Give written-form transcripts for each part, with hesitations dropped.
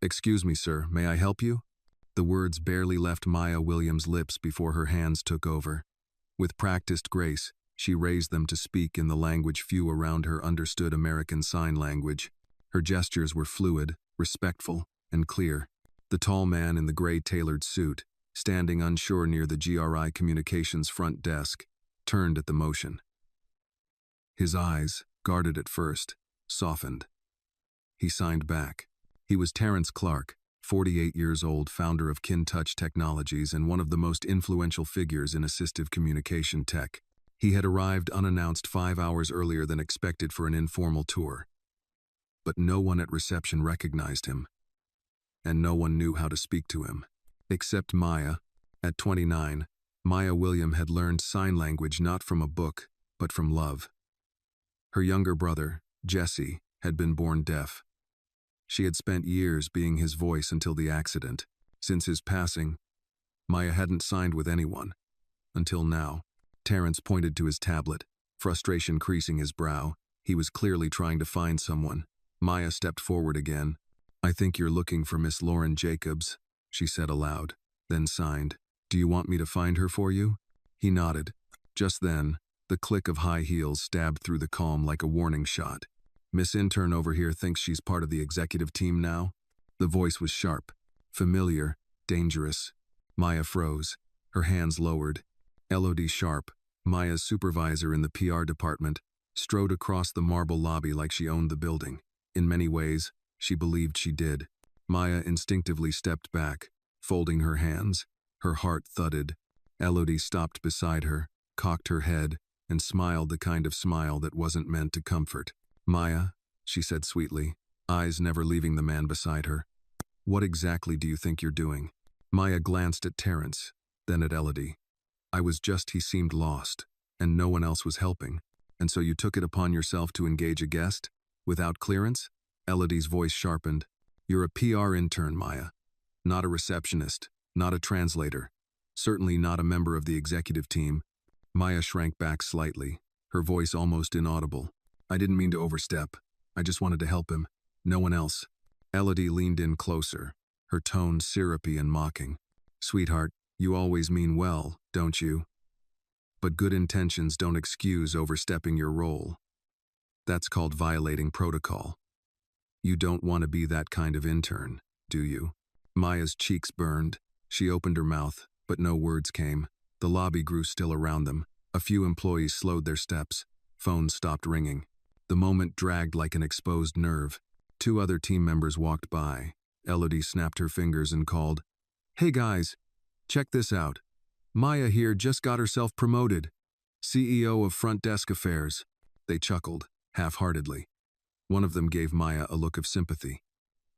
"Excuse me, sir, may I help you?" The words barely left Maya Williams' lips before her hands took over. With practiced grace, she raised them to speak in the language few around her understood, American Sign Language. Her gestures were fluid, respectful, and clear. The tall man in the gray tailored suit, standing unsure near the GRI Communications front desk, turned at the motion. His eyes, guarded at first, softened. He signed back. He was Terrence Clark, 48 years old, founder of KinTouch Technologies and one of the most influential figures in assistive communication tech. He had arrived unannounced 5 hours earlier than expected for an informal tour. But no one at reception recognized him, and no one knew how to speak to him. Except Maya. At 29, Maya William had learned sign language not from a book, but from love. Her younger brother, Jesse, had been born deaf. She had spent years being his voice until the accident. Since his passing, Maya hadn't signed with anyone. Until now. Terrence pointed to his tablet, frustration creasing his brow. He was clearly trying to find someone. Maya stepped forward again. "I think you're looking for Miss Lauren Jacobs," she said aloud, then signed. "Do you want me to find her for you?" He nodded. Just then, the click of high heels stabbed through the calm like a warning shot. "Miss Intern over here thinks she's part of the executive team now?" The voice was sharp, familiar, dangerous. Maya froze, her hands lowered. Elodie Sharp, Maya's supervisor in the PR department, strode across the marble lobby like she owned the building. In many ways, she believed she did. Maya instinctively stepped back, folding her hands. Her heart thudded. Elodie stopped beside her, cocked her head, and smiled the kind of smile that wasn't meant to comfort. "Maya," she said sweetly, eyes never leaving the man beside her. "What exactly do you think you're doing?" Maya glanced at Terrence, then at Elodie. He seemed lost, and no one else was helping. "And so you took it upon yourself to engage a guest? Without clearance?" Elodie's voice sharpened. "You're a PR intern, Maya. Not a receptionist, not a translator. Certainly not a member of the executive team." Maya shrank back slightly, her voice almost inaudible. "I didn't mean to overstep. I just wanted to help him. No one else." Elodie leaned in closer, her tone syrupy and mocking. "Sweetheart, you always mean well, don't you? But good intentions don't excuse overstepping your role. That's called violating protocol. You don't want to be that kind of intern, do you?" Maya's cheeks burned. She opened her mouth, but no words came. The lobby grew still around them. A few employees slowed their steps. Phones stopped ringing. The moment dragged like an exposed nerve. 2 other team members walked by. Elodie snapped her fingers and called, "Hey guys, check this out. Maya here just got herself promoted. CEO of Front Desk Affairs." They chuckled, half-heartedly. One of them gave Maya a look of sympathy.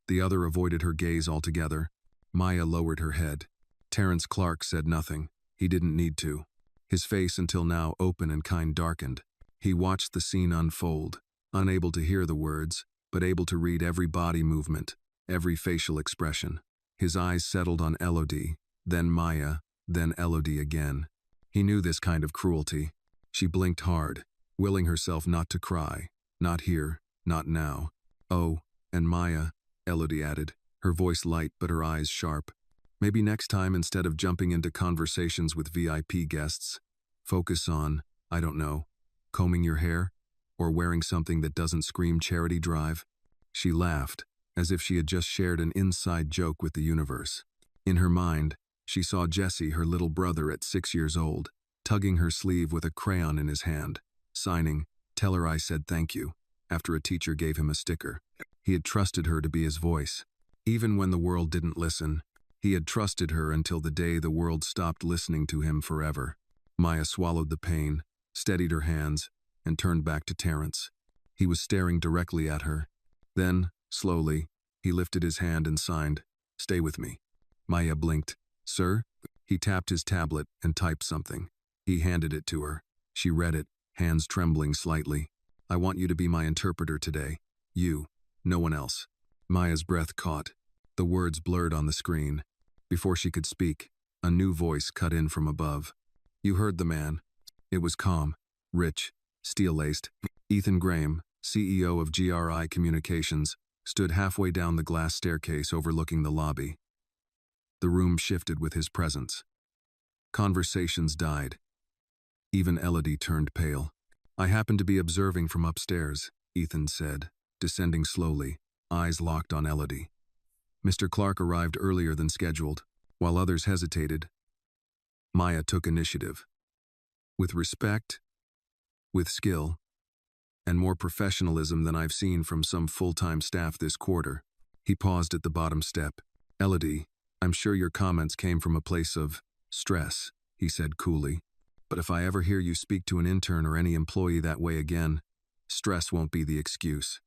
The other avoided her gaze altogether. Maya lowered her head. Terrence Clark said nothing. He didn't need to. His face, until now open and kind, darkened. He watched the scene unfold, unable to hear the words, but able to read every body movement, every facial expression. His eyes settled on Elodie, then Maya, then Elodie again. He knew this kind of cruelty. She blinked hard, willing herself not to cry. Not here, not now. "Oh, and Maya," Elodie added, her voice light but her eyes sharp. "Maybe next time, instead of jumping into conversations with VIP guests, focus on, I don't know, combing your hair? Or wearing something that doesn't scream charity drive?" She laughed, as if she had just shared an inside joke with the universe. In her mind, she saw Jesse, her little brother at 6 years old, tugging her sleeve with a crayon in his hand, signing, "Tell her I said thank you," after a teacher gave him a sticker. He had trusted her to be his voice. Even when the world didn't listen, he had trusted her until the day the world stopped listening to him forever. Maya swallowed the pain, steadied her hands, and turned back to Terrence. He was staring directly at her. Then, slowly, he lifted his hand and signed, "Stay with me." Maya blinked. "Sir?" He tapped his tablet and typed something. He handed it to her. She read it, hands trembling slightly. "I want you to be my interpreter today. You, no one else." Maya's breath caught. The words blurred on the screen. Before she could speak, a new voice cut in from above. "You heard the man." It was calm, rich, steel-laced. "Ethan Graham, CEO of GRI Communications, stood halfway down the glass staircase overlooking the lobby. The room shifted with his presence. Conversations died. Even Elodie turned pale. "I happened to be observing from upstairs," Ethan said, descending slowly, eyes locked on Elodie. Mr. Clark arrived earlier than scheduled. While others hesitated, Maya took initiative. With respect, with skill, and more professionalism than I've seen from some full-time staff this quarter. He paused at the bottom step. "Elodie, I'm sure your comments came from a place of stress," he said coolly. "But if I ever hear you speak to an intern or any employee that way again, stress won't be the excuse.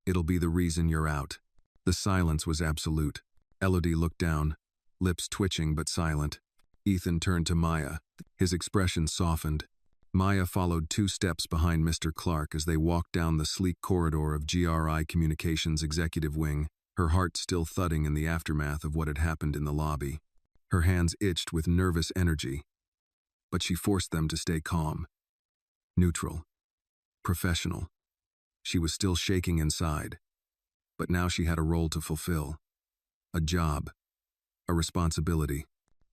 It'll be the reason you're out." The silence was absolute. Elodie looked down, lips twitching but silent. Ethan turned to Maya. His expression softened. Maya followed 2 steps behind Mr. Clark as they walked down the sleek corridor of GRI Communications Executive Wing, her heart still thudding in the aftermath of what had happened in the lobby. Her hands itched with nervous energy, but she forced them to stay calm, neutral, professional. She was still shaking inside, but now she had a role to fulfill. A job, a responsibility.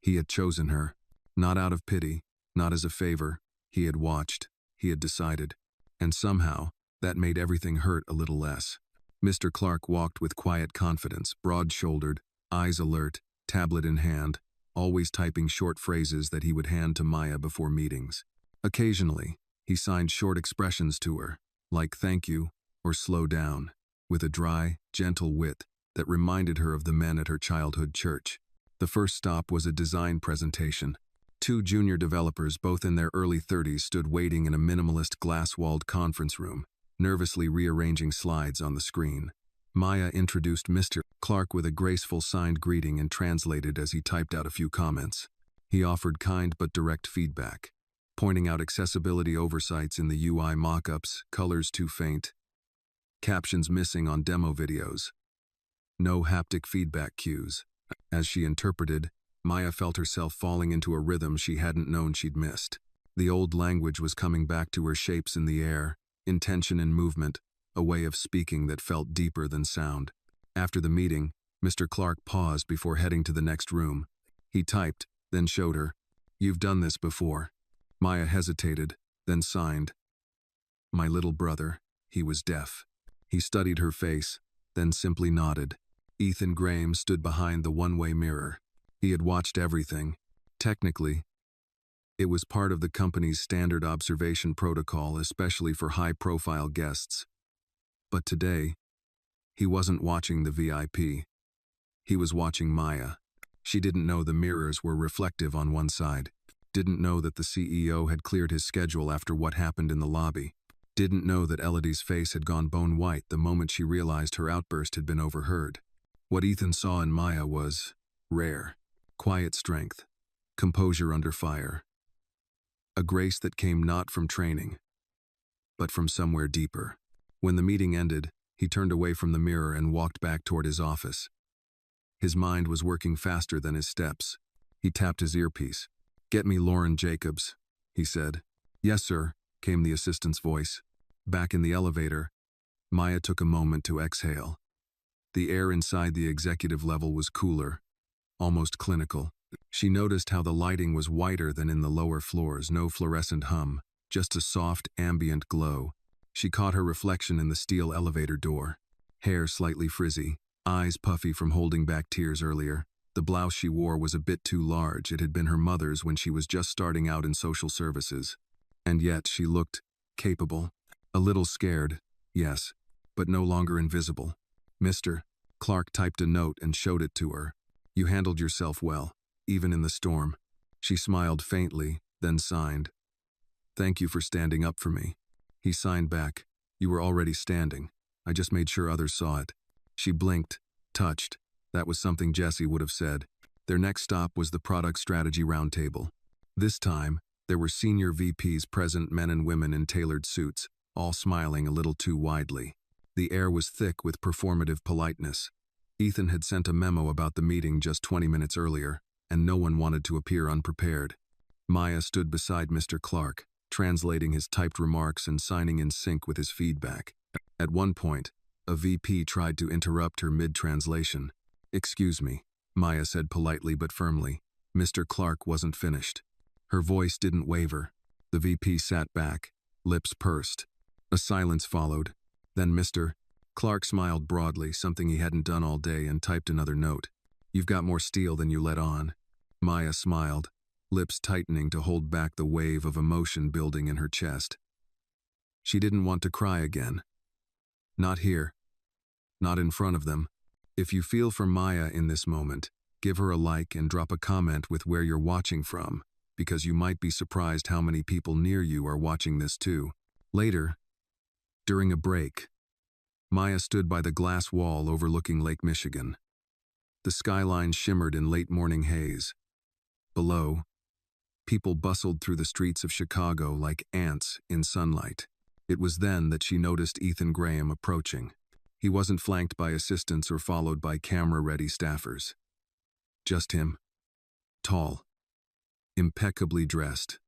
He had chosen her, not out of pity, not as a favor. He had watched, he had decided, and somehow, that made everything hurt a little less. Mr. Clark walked with quiet confidence, broad-shouldered, eyes alert, tablet in hand, always typing short phrases that he would hand to Maya before meetings. Occasionally, he signed short expressions to her, like "thank you" or "slow down," with a dry, gentle wit that reminded her of the men at her childhood church. The first stop was a design presentation. 2 junior developers, both in their early 30s, stood waiting in a minimalist glass-walled conference room, nervously rearranging slides on the screen. Maya introduced Mr. Clark with a graceful signed greeting and translated as he typed out a few comments. He offered kind but direct feedback, pointing out accessibility oversights in the UI mock-ups, colors too faint, captions missing on demo videos. No haptic feedback cues. As she interpreted, Maya felt herself falling into a rhythm she hadn't known she'd missed. The old language was coming back to her, shapes in the air, intention and movement, a way of speaking that felt deeper than sound. After the meeting, Mr. Clark paused before heading to the next room. He typed, then showed her. "You've done this before." Maya hesitated, then signed. "My little brother." He was deaf. He studied her face, then simply nodded. Ethan Graham stood behind the one-way mirror. He had watched everything. Technically, it was part of the company's standard observation protocol, especially for high-profile guests. But today, he wasn't watching the VIP. He was watching Maya. She didn't know the mirrors were reflective on one side. Didn't know that the CEO had cleared his schedule after what happened in the lobby. Didn't know that Elodie's face had gone bone white the moment she realized her outburst had been overheard. What Ethan saw in Maya was rare. Quiet strength, composure under fire. A grace that came not from training, but from somewhere deeper. When the meeting ended, he turned away from the mirror and walked back toward his office. His mind was working faster than his steps. He tapped his earpiece. "Get me Lauren Jacobs," he said. "Yes, sir," came the assistant's voice. Back in the elevator, Maya took a moment to exhale. The air inside the executive level was cooler, almost clinical. She noticed how the lighting was whiter than in the lower floors, no fluorescent hum, just a soft, ambient glow. She caught her reflection in the steel elevator door. Hair slightly frizzy, eyes puffy from holding back tears earlier. The blouse she wore was a bit too large. It had been her mother's when she was just starting out in social services. And yet she looked capable. A little scared, yes, but no longer invisible. Mr. Clark typed a note and showed it to her. "You handled yourself well, even in the storm." She smiled faintly, then signed. "Thank you for standing up for me." He signed back. "You were already standing. I just made sure others saw it." She blinked, touched. That was something Jesse would have said. Their next stop was the Product Strategy Roundtable. This time, there were senior VPs present, men and women in tailored suits, all smiling a little too widely. The air was thick with performative politeness. Ethan had sent a memo about the meeting just 20 minutes earlier, and no one wanted to appear unprepared. Maya stood beside Mr. Clark, translating his typed remarks and signing in sync with his feedback. At one point, A VP tried to interrupt her mid-translation. "Excuse me," Maya said politely but firmly. Mr. Clark wasn't finished. Her voice didn't waver. The VP sat back, lips pursed. A silence followed. Then Mr. Clark smiled broadly, something he hadn't done all day, and typed another note. "You've got more steel than you let on." Maya smiled, lips tightening to hold back the wave of emotion building in her chest. She didn't want to cry again. Not here. Not in front of them. If you feel for Maya in this moment, give her a like and drop a comment with where you're watching from, because you might be surprised how many people near you are watching this too. Later, during a break, Maya stood by the glass wall overlooking Lake Michigan. The skyline shimmered in late morning haze. Below, people bustled through the streets of Chicago like ants in sunlight. It was then that she noticed Ethan Graham approaching. He wasn't flanked by assistants or followed by camera-ready staffers. Just him. Tall. Impeccably dressed.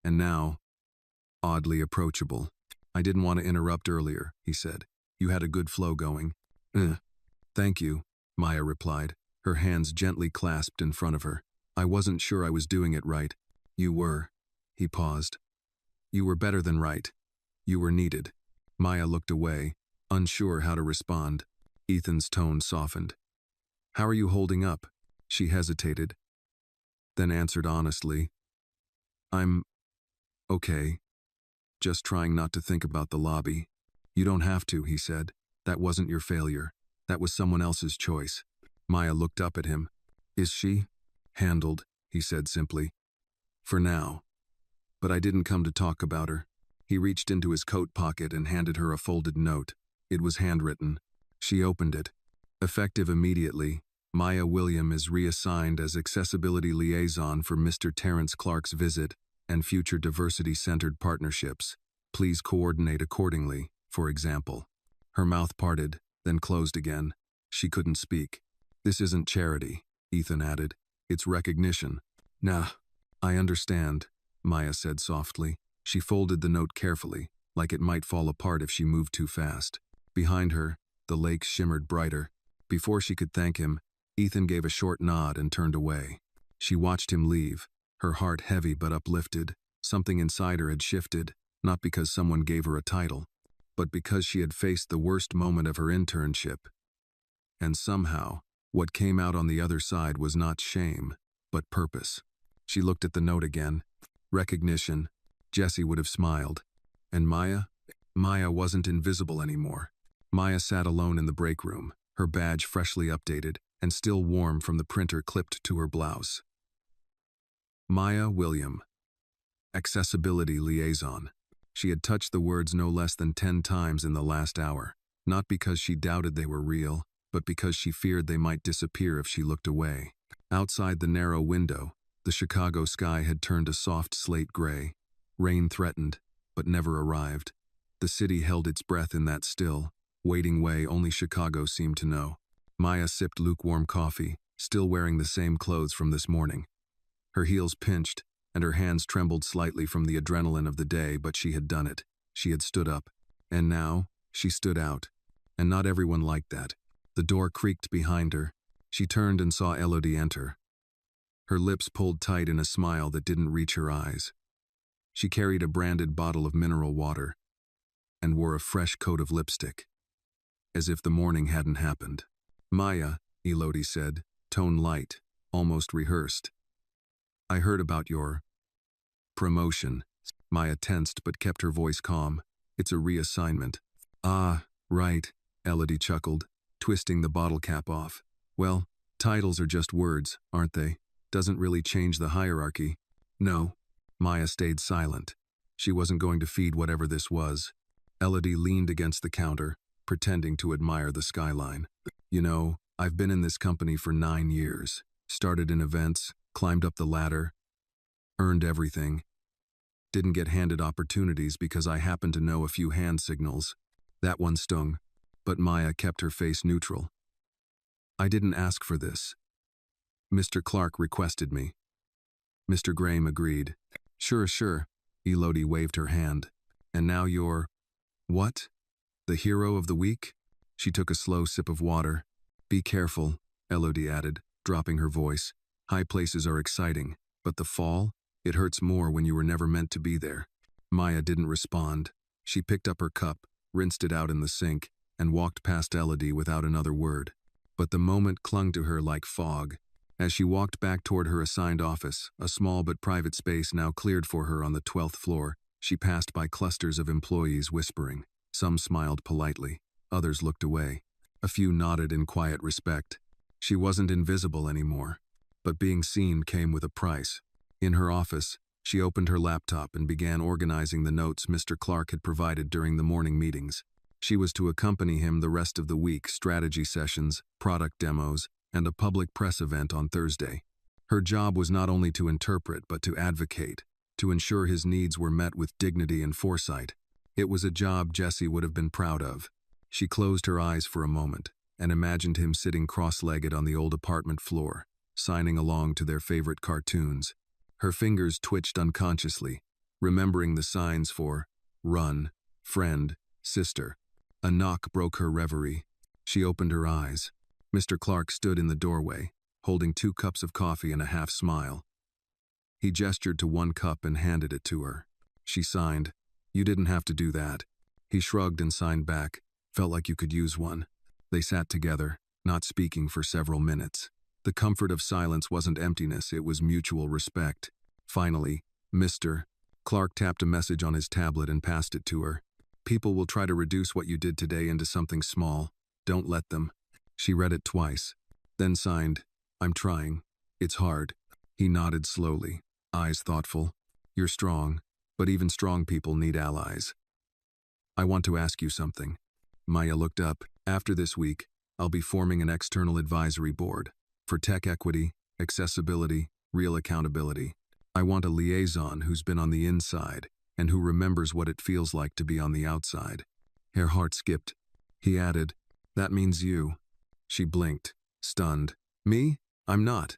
And now, oddly approachable. "I didn't want to interrupt earlier," he said. "You had a good flow going." Thank you," Maya replied, her hands gently clasped in front of her. "I wasn't sure I was doing it right." "You were." He paused. "You were better than right. You were needed." Maya looked away, unsure how to respond. Ethan's tone softened. "How are you holding up?" She hesitated, then answered honestly. "I'm okay. Just trying not to think about the lobby." "You don't have to," he said. "That wasn't your failure. That was someone else's choice." Maya looked up at him. "Is she?" "Handled," he said simply. "For now. But I didn't come to talk about her." He reached into his coat pocket and handed her a folded note. It was handwritten. She opened it. Effective immediately, Maya William is reassigned as Accessibility Liaison for Mr. Terrence Clark's visit and future diversity-centered partnerships. Please coordinate accordingly, for example. Her mouth parted, then closed again. She couldn't speak. "This isn't charity," Ethan added. "It's recognition." "Nah, I understand," Maya said softly. She folded the note carefully, like it might fall apart if she moved too fast. Behind her, the lake shimmered brighter. Before she could thank him, Ethan gave a short nod and turned away. She watched him leave, her heart heavy but uplifted. Something inside her had shifted, not because someone gave her a title, but because she had faced the worst moment of her internship. And somehow, what came out on the other side was not shame, but purpose. She looked at the note again. Recognition. Jesse would have smiled. And Maya? Maya wasn't invisible anymore. Maya sat alone in the break room, her badge freshly updated and still warm from the printer clipped to her blouse. Maya William. Accessibility Liaison. She had touched the words no less than 10 times in the last hour, not because she doubted they were real, but because she feared they might disappear if she looked away. Outside the narrow window, the Chicago sky had turned a soft slate gray. Rain threatened, but never arrived. The city held its breath in that still, waiting way only Chicago seemed to know. Maya sipped lukewarm coffee, still wearing the same clothes from this morning. Her heels pinched, and her hands trembled slightly from the adrenaline of the day, but she had done it. She had stood up. And now, she stood out. And not everyone liked that. The door creaked behind her. She turned and saw Elodie enter. Her lips pulled tight in a smile that didn't reach her eyes. She carried a branded bottle of mineral water and wore a fresh coat of lipstick, as if the morning hadn't happened. "Maya," Elodie said, tone light, almost rehearsed. "I heard about your promotion." Maya tensed but kept her voice calm. "It's a reassignment." "Ah, right," Elodie chuckled, twisting the bottle cap off. "Well, titles are just words, aren't they? Doesn't really change the hierarchy." "No." Maya stayed silent. She wasn't going to feed whatever this was. Elodie leaned against the counter, pretending to admire the skyline. "You know, I've been in this company for 9 years. Started in events, climbed up the ladder, earned everything. Didn't get handed opportunities because I happened to know a few hand signals. That one stung, but Maya kept her face neutral. I didn't ask for this. Mr. Clark requested me." Mr. Graham agreed. Sure. Elodie waved her hand. "And now you're... what? The hero of the week?" She took a slow sip of water. Be careful, Elodie added, dropping her voice. High places are exciting, but the fall? It hurts more when you were never meant to be there. Maya didn't respond. She picked up her cup, rinsed it out in the sink, and walked past Elodie without another word. But the moment clung to her like fog. As she walked back toward her assigned office, a small but private space now cleared for her on the 12th floor, she passed by clusters of employees whispering. Some smiled politely, others looked away. A few nodded in quiet respect. She wasn't invisible anymore. But being seen came with a price. In her office, she opened her laptop and began organizing the notes Mr. Clark had provided during the morning meetings. She was to accompany him the rest of the week, strategy sessions, product demos, and a public press event on Thursday. Her job was not only to interpret but to advocate, to ensure his needs were met with dignity and foresight. It was a job Jessie would have been proud of. She closed her eyes for a moment and imagined him sitting cross-legged on the old apartment floor, signing along to their favorite cartoons. Her fingers twitched unconsciously, remembering the signs for run, friend, sister. A knock broke her reverie. She opened her eyes. Mr. Clark stood in the doorway, holding 2 cups of coffee and a half smile. He gestured to one cup and handed it to her. She signed. You didn't have to do that. He shrugged and signed back. Felt like you could use one. They sat together, not speaking for several minutes. The comfort of silence wasn't emptiness, it was mutual respect. Finally, Mr. Clark tapped a message on his tablet and passed it to her. People will try to reduce what you did today into something small. Don't let them. She read it twice, then signed. I'm trying. It's hard. He nodded slowly, eyes thoughtful. You're strong, but even strong people need allies. I want to ask you something. Maya looked up. After this week, I'll be forming an external advisory board for tech equity, accessibility, real accountability. I want a liaison who's been on the inside and who remembers what it feels like to be on the outside. Her heart skipped. He added, that means you. She blinked, stunned. Me? I'm not.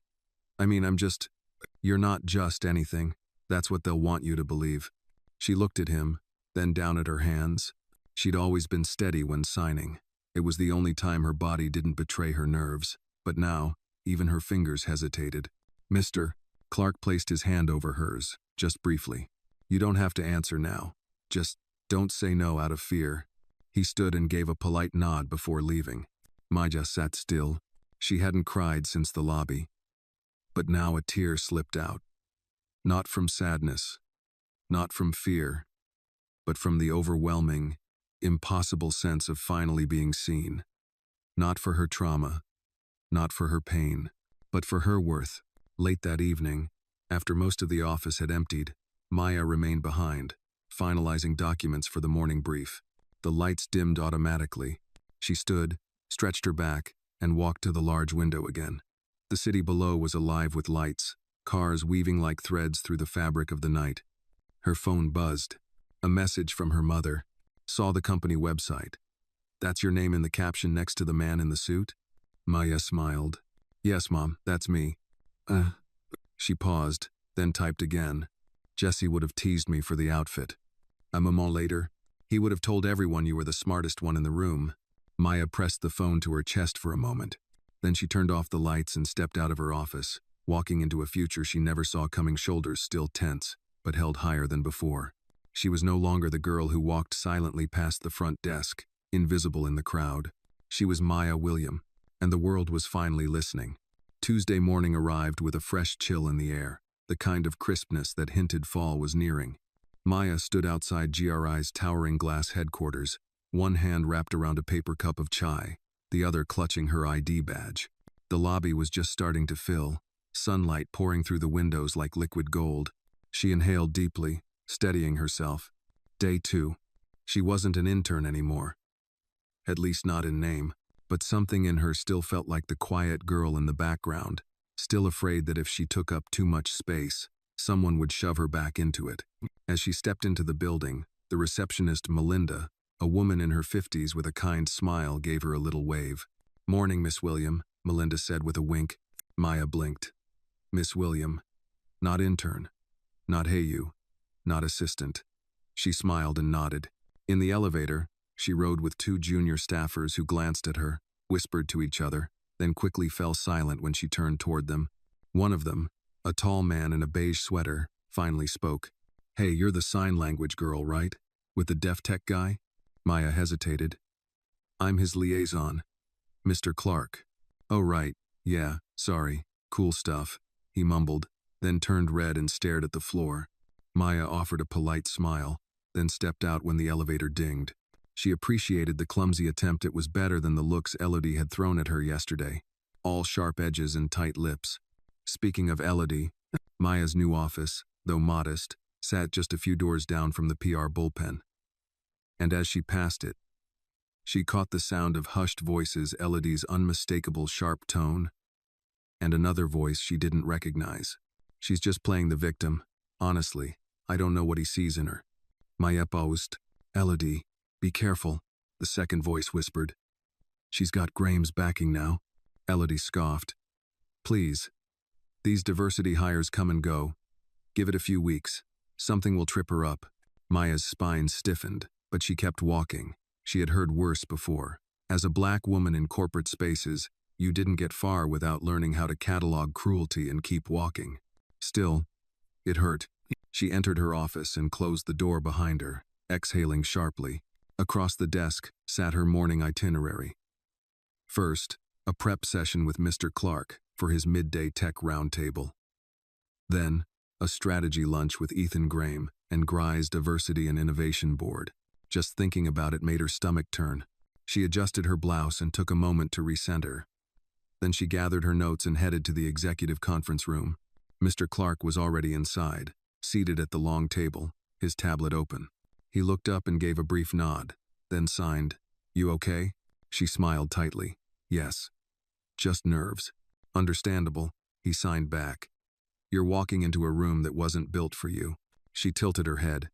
You're not just anything. That's what they'll want you to believe. She looked at him, then down at her hands. She'd always been steady when signing. It was the only time her body didn't betray her nerves. But now, even her fingers hesitated. Mr. Clark placed his hand over hers, just briefly. You don't have to answer now. Just don't say no out of fear. He stood and gave a polite nod before leaving. Maya sat still. She hadn't cried since the lobby. But now a tear slipped out. Not from sadness, not from fear, but from the overwhelming, impossible sense of finally being seen. Not for her trauma, not for her pain, but for her worth. Late that evening, after most of the office had emptied, Maya remained behind, finalizing documents for the morning brief. The lights dimmed automatically. She stood, stretched her back, and walked to the large window again. The city below was alive with lights, cars weaving like threads through the fabric of the night. Her phone buzzed. A message from her mother. Saw the company website. That's your name in the caption next to the man in the suit? Maya smiled. Yes, Mom, that's me. She paused, then typed again. Jessie would have teased me for the outfit. A moment later, he would have told everyone you were the smartest one in the room. Maya pressed the phone to her chest for a moment. Then she turned off the lights and stepped out of her office, walking into a future she never saw coming, shoulders still tense, but held higher than before. She was no longer the girl who walked silently past the front desk, invisible in the crowd. She was Maya William, and the world was finally listening. Tuesday morning arrived with a fresh chill in the air, the kind of crispness that hinted fall was nearing. Maya stood outside GRI's towering glass headquarters, one hand wrapped around a paper cup of chai, the other clutching her ID badge. The lobby was just starting to fill, sunlight pouring through the windows like liquid gold. She inhaled deeply, steadying herself. Day 2. She wasn't an intern anymore. At least not in name, but something in her still felt like the quiet girl in the background, still afraid that if she took up too much space, someone would shove her back into it. As she stepped into the building, the receptionist Melinda, a woman in her 50s with a kind smile, gave her a little wave. Morning, Miss William, Melinda said with a wink. Maya blinked. Miss William. Not intern. Not hey you. Not assistant. She smiled and nodded. In the elevator, She rode with two junior staffers who glanced at her, whispered to each other, then quickly fell silent when she turned toward them. One of them, a tall man in a beige sweater, finally spoke. "Hey, you're the sign language girl, right? With the deaf tech guy?" Maya hesitated. "I'm his liaison. Mr. Clark." "Oh right, yeah, sorry, cool stuff," he mumbled, then turned red and stared at the floor. Maya offered a polite smile, then stepped out when the elevator dinged. She appreciated the clumsy attempt. It was better than the looks Elodie had thrown at her yesterday. All sharp edges and tight lips. Speaking of Elodie, Maya's new office, though modest, sat just a few doors down from the PR bullpen. And as she passed it, she caught the sound of hushed voices, Elodie's unmistakable sharp tone, and another voice she didn't recognize. "She's just playing the victim. Honestly, I don't know what he sees in her." Maya paused. "Elodie, be careful," the second voice whispered. "She's got Graham's backing now." Elodie scoffed. "Please. These diversity hires come and go. Give it a few weeks. Something will trip her up." Maya's spine stiffened, but she kept walking. She had heard worse before. As a black woman in corporate spaces, you didn't get far without learning how to catalog cruelty and keep walking. Still, it hurt. She entered her office and closed the door behind her, exhaling sharply. Across the desk sat her morning itinerary. First, a prep session with Mr. Clark for his midday tech roundtable. Then, a strategy lunch with Ethan Graham and Gry's Diversity and Innovation Board. Just thinking about it made her stomach turn. She adjusted her blouse and took a moment to recenter. Then she gathered her notes and headed to the executive conference room. Mr. Clark was already inside, seated at the long table, his tablet open. He looked up and gave a brief nod, then signed. "You okay?" She smiled tightly. "Yes. Just nerves." "Understandable," he signed back. "You're walking into a room that wasn't built for you." She tilted her head.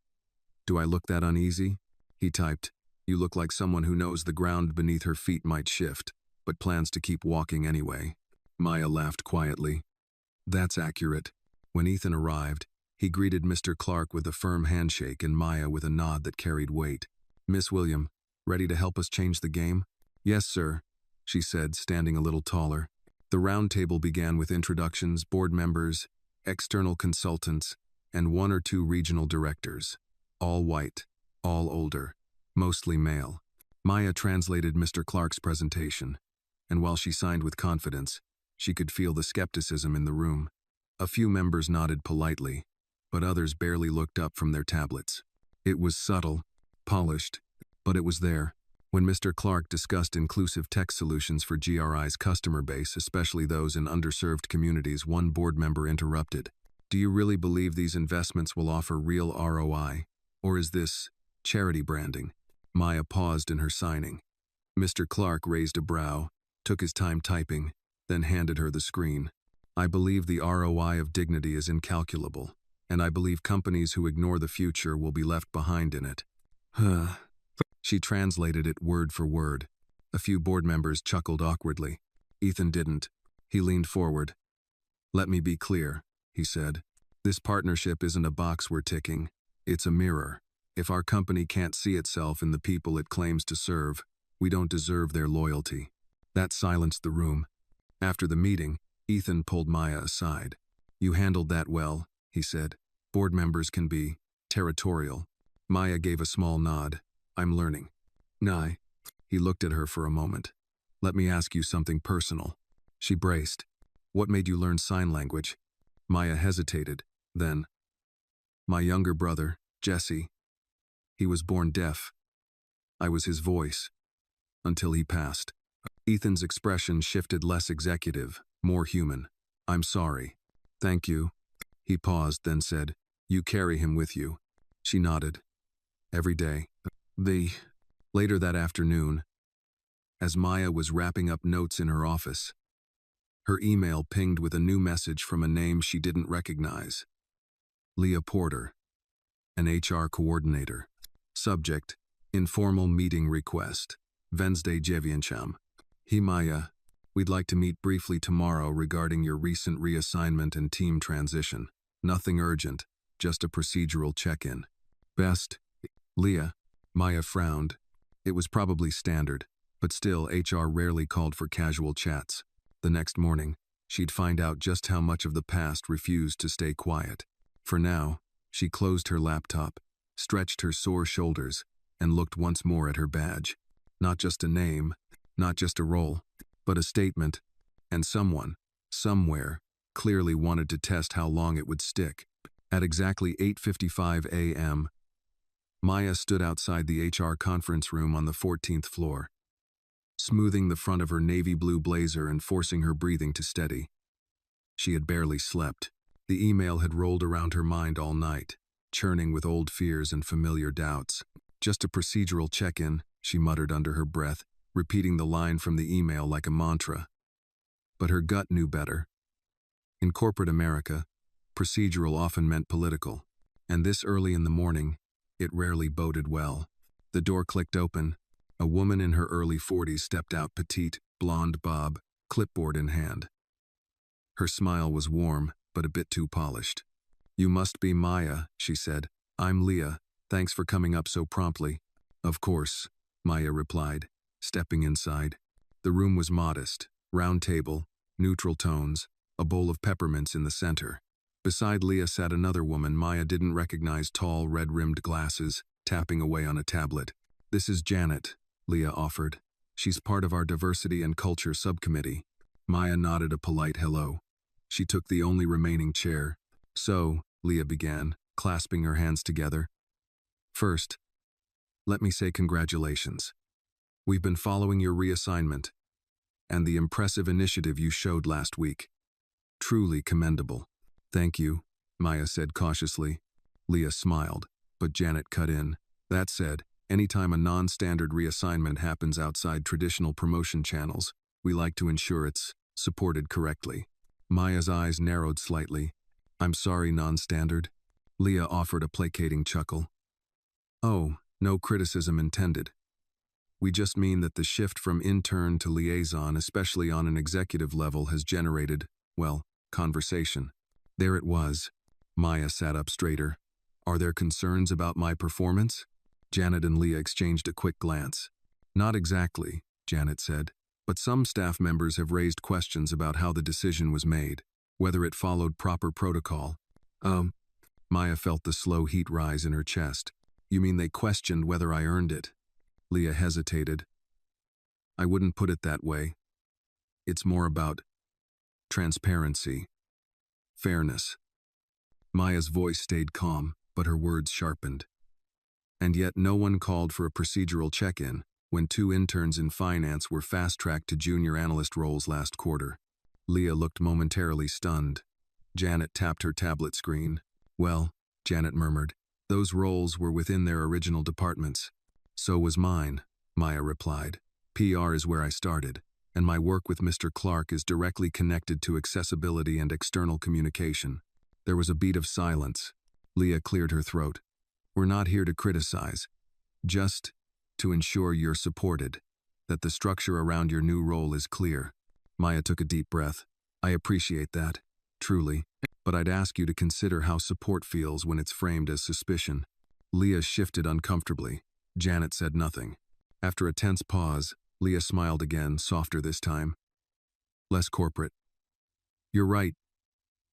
"Do I look that uneasy?" He typed. "You look like someone who knows the ground beneath her feet might shift, but plans to keep walking anyway." Maya laughed quietly. "That's accurate." When Ethan arrived, he greeted Mr. Clark with a firm handshake and Maya with a nod that carried weight. "Miss William, ready to help us change the game?" "Yes, sir," she said, standing a little taller. The round table began with introductions, board members, external consultants, and one or two regional directors. All white, all older, mostly male. Maya translated Mr. Clark's presentation, and while she signed with confidence, she could feel the skepticism in the room. A few members nodded politely, but others barely looked up from their tablets. It was subtle, polished, but it was there. When Mr. Clark discussed inclusive tech solutions for GRI's customer base, especially those in underserved communities, one board member interrupted. "Do you really believe these investments will offer real ROI? Or is this charity branding?" Maya paused in her signing. Mr. Clark raised a brow, took his time typing, then handed her the screen. "I believe the ROI of dignity is incalculable, and I believe companies who ignore the future will be left behind in it." She translated it word for word. A few board members chuckled awkwardly. Ethan didn't. He leaned forward. "Let me be clear," he said. "This partnership isn't a box we're ticking. It's a mirror. If our company can't see itself in the people it claims to serve, we don't deserve their loyalty." That silenced the room. After the meeting, Ethan pulled Maya aside. "You handled that well," he said. "Board members can be territorial." Maya gave a small nod. "I'm learning." "Nye." He looked at her for a moment. "Let me ask you something personal." She braced. "What made you learn sign language?" Maya hesitated. Then, "My younger brother, Jesse. He was born deaf. I was his voice. Until he passed." Ethan's expression shifted, less executive, more human. "I'm sorry." "Thank you." He paused, then said, "You carry him with you." She nodded. "Every day." Later that afternoon, as Maya was wrapping up notes in her office, her email pinged with a new message from a name she didn't recognize. Leah Porter, an HR coordinator. Subject, informal meeting request. Wednesday dziewięciam. "Hey Maya, we'd like to meet briefly tomorrow regarding your recent reassignment and team transition. Nothing urgent, just a procedural check-in. Best, Leah." Maya frowned. It was probably standard, but still HR rarely called for casual chats. The next morning, she'd find out just how much of the past refused to stay quiet. For now, she closed her laptop, stretched her sore shoulders, and looked once more at her badge. Not just a name, not just a role, but a statement. And someone, somewhere, clearly wanted to test how long it would stick. At exactly 8:55 a.m., Maya stood outside the HR conference room on the 14th floor, smoothing the front of her navy blue blazer and forcing her breathing to steady. She had barely slept. The email had rolled around her mind all night, churning with old fears and familiar doubts. Just a procedural check-in, she muttered under her breath, repeating the line from the email like a mantra. But her gut knew better. In corporate America, procedural often meant political, and this early in the morning, it rarely boded well. The door clicked open. A woman in her early 40s stepped out, petite, blonde bob, clipboard in hand. Her smile was warm, but a bit too polished. "You must be Maya," she said. "I'm Leah. Thanks for coming up so promptly." "Of course," Maya replied, stepping inside. The room was modest, round table, neutral tones, a bowl of peppermints in the center. Beside Leah sat another woman Maya didn't recognize, tall, red-rimmed glasses, tapping away on a tablet. "This is Janet," Leah offered. "She's part of our diversity and culture subcommittee." Maya nodded a polite hello. She took the only remaining chair. "So," Leah began, clasping her hands together. "First, let me say congratulations. We've been following your reassignment and the impressive initiative you showed last week. Truly commendable." "Thank you," Maya said cautiously. Leah smiled, but Janet cut in. "That said, anytime a non-standard reassignment happens outside traditional promotion channels, we like to ensure it's supported correctly." Maya's eyes narrowed slightly. "I'm sorry, non-standard." Leah offered a placating chuckle. "Oh, no criticism intended. We just mean that the shift from intern to liaison, especially on an executive level, has generated, well, conversation." There it was. Maya sat up straighter. "Are there concerns about my performance?" Janet and Leah exchanged a quick glance. "Not exactly," Janet said, "but some staff members have raised questions about how the decision was made, whether it followed proper protocol." Maya felt the slow heat rise in her chest. "You mean they questioned whether I earned it?" Leah hesitated. "I wouldn't put it that way. It's more about transparency. Fairness." Maya's voice stayed calm, but her words sharpened. "And yet no one called for a procedural check-in when 2 interns in finance were fast-tracked to junior analyst roles last quarter." Leah looked momentarily stunned. Janet tapped her tablet screen. "Well," Janet murmured, "those roles were within their original departments." "So was mine," Maya replied. "PR is where I started, and my work with Mr. Clark is directly connected to accessibility and external communication." There was a beat of silence. Leah cleared her throat. "We're not here to criticize, just to ensure you're supported, that the structure around your new role is clear." Maya took a deep breath. "I appreciate that, truly, but I'd ask you to consider how support feels when it's framed as suspicion." Leah shifted uncomfortably. Janet said nothing. After a tense pause, Leah smiled again, softer this time. Less corporate. "You're right,"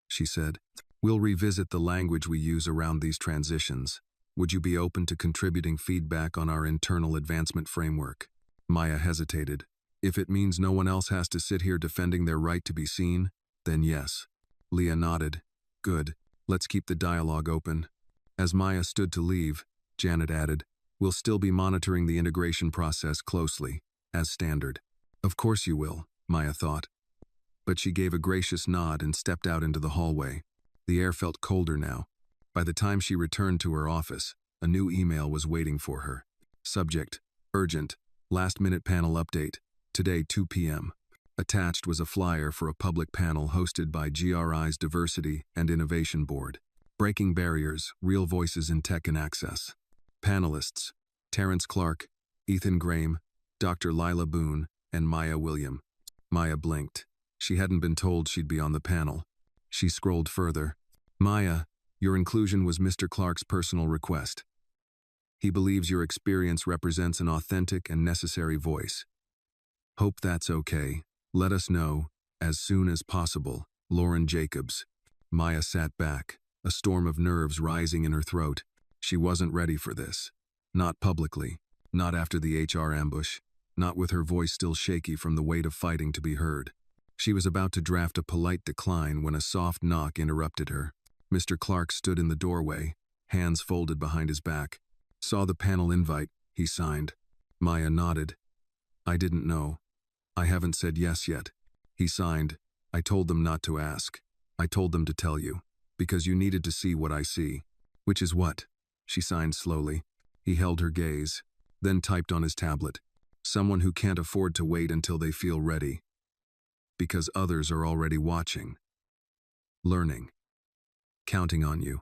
she said. "We'll revisit the language we use around these transitions. Would you be open to contributing feedback on our internal advancement framework?" Maya hesitated. "If it means no one else has to sit here defending their right to be seen, then yes." Leah nodded. "Good. Let's keep the dialogue open." As Maya stood to leave, Janet added, "We'll still be monitoring the integration process closely, as standard." "Of course you will," Maya thought. But she gave a gracious nod and stepped out into the hallway. The air felt colder now. By the time she returned to her office, a new email was waiting for her. Subject: urgent, last-minute panel update, today 2 p.m. Attached was a flyer for a public panel hosted by GRI's Diversity and Innovation Board. Breaking Barriers, Real Voices in Tech and Access. Panelists: Terrence Clark, Ethan Graham, Dr. Lila Boone, and Maya William. Maya blinked. She hadn't been told she'd be on the panel. She scrolled further. "Maya, your inclusion was Mr. Clark's personal request. He believes your experience represents an authentic and necessary voice. Hope that's okay. Let us know, as soon as possible. Lauren Jacobs. Maya sat back, a storm of nerves rising in her throat. She wasn't ready for this. Not publicly, not after the HR ambush, not with her voice still shaky from the weight of fighting to be heard. She was about to draft a polite decline when a soft knock interrupted her. Mr. Clark stood in the doorway, hands folded behind his back. Saw the panel invite, he signed. Maya nodded. I didn't know. I haven't said yes yet. He signed. I told them not to ask. I told them to tell you, because you needed to see what I see. Which is what? She signed slowly. He held her gaze, then typed on his tablet. Someone who can't afford to wait until they feel ready. Because others are already watching. Learning. Counting on you.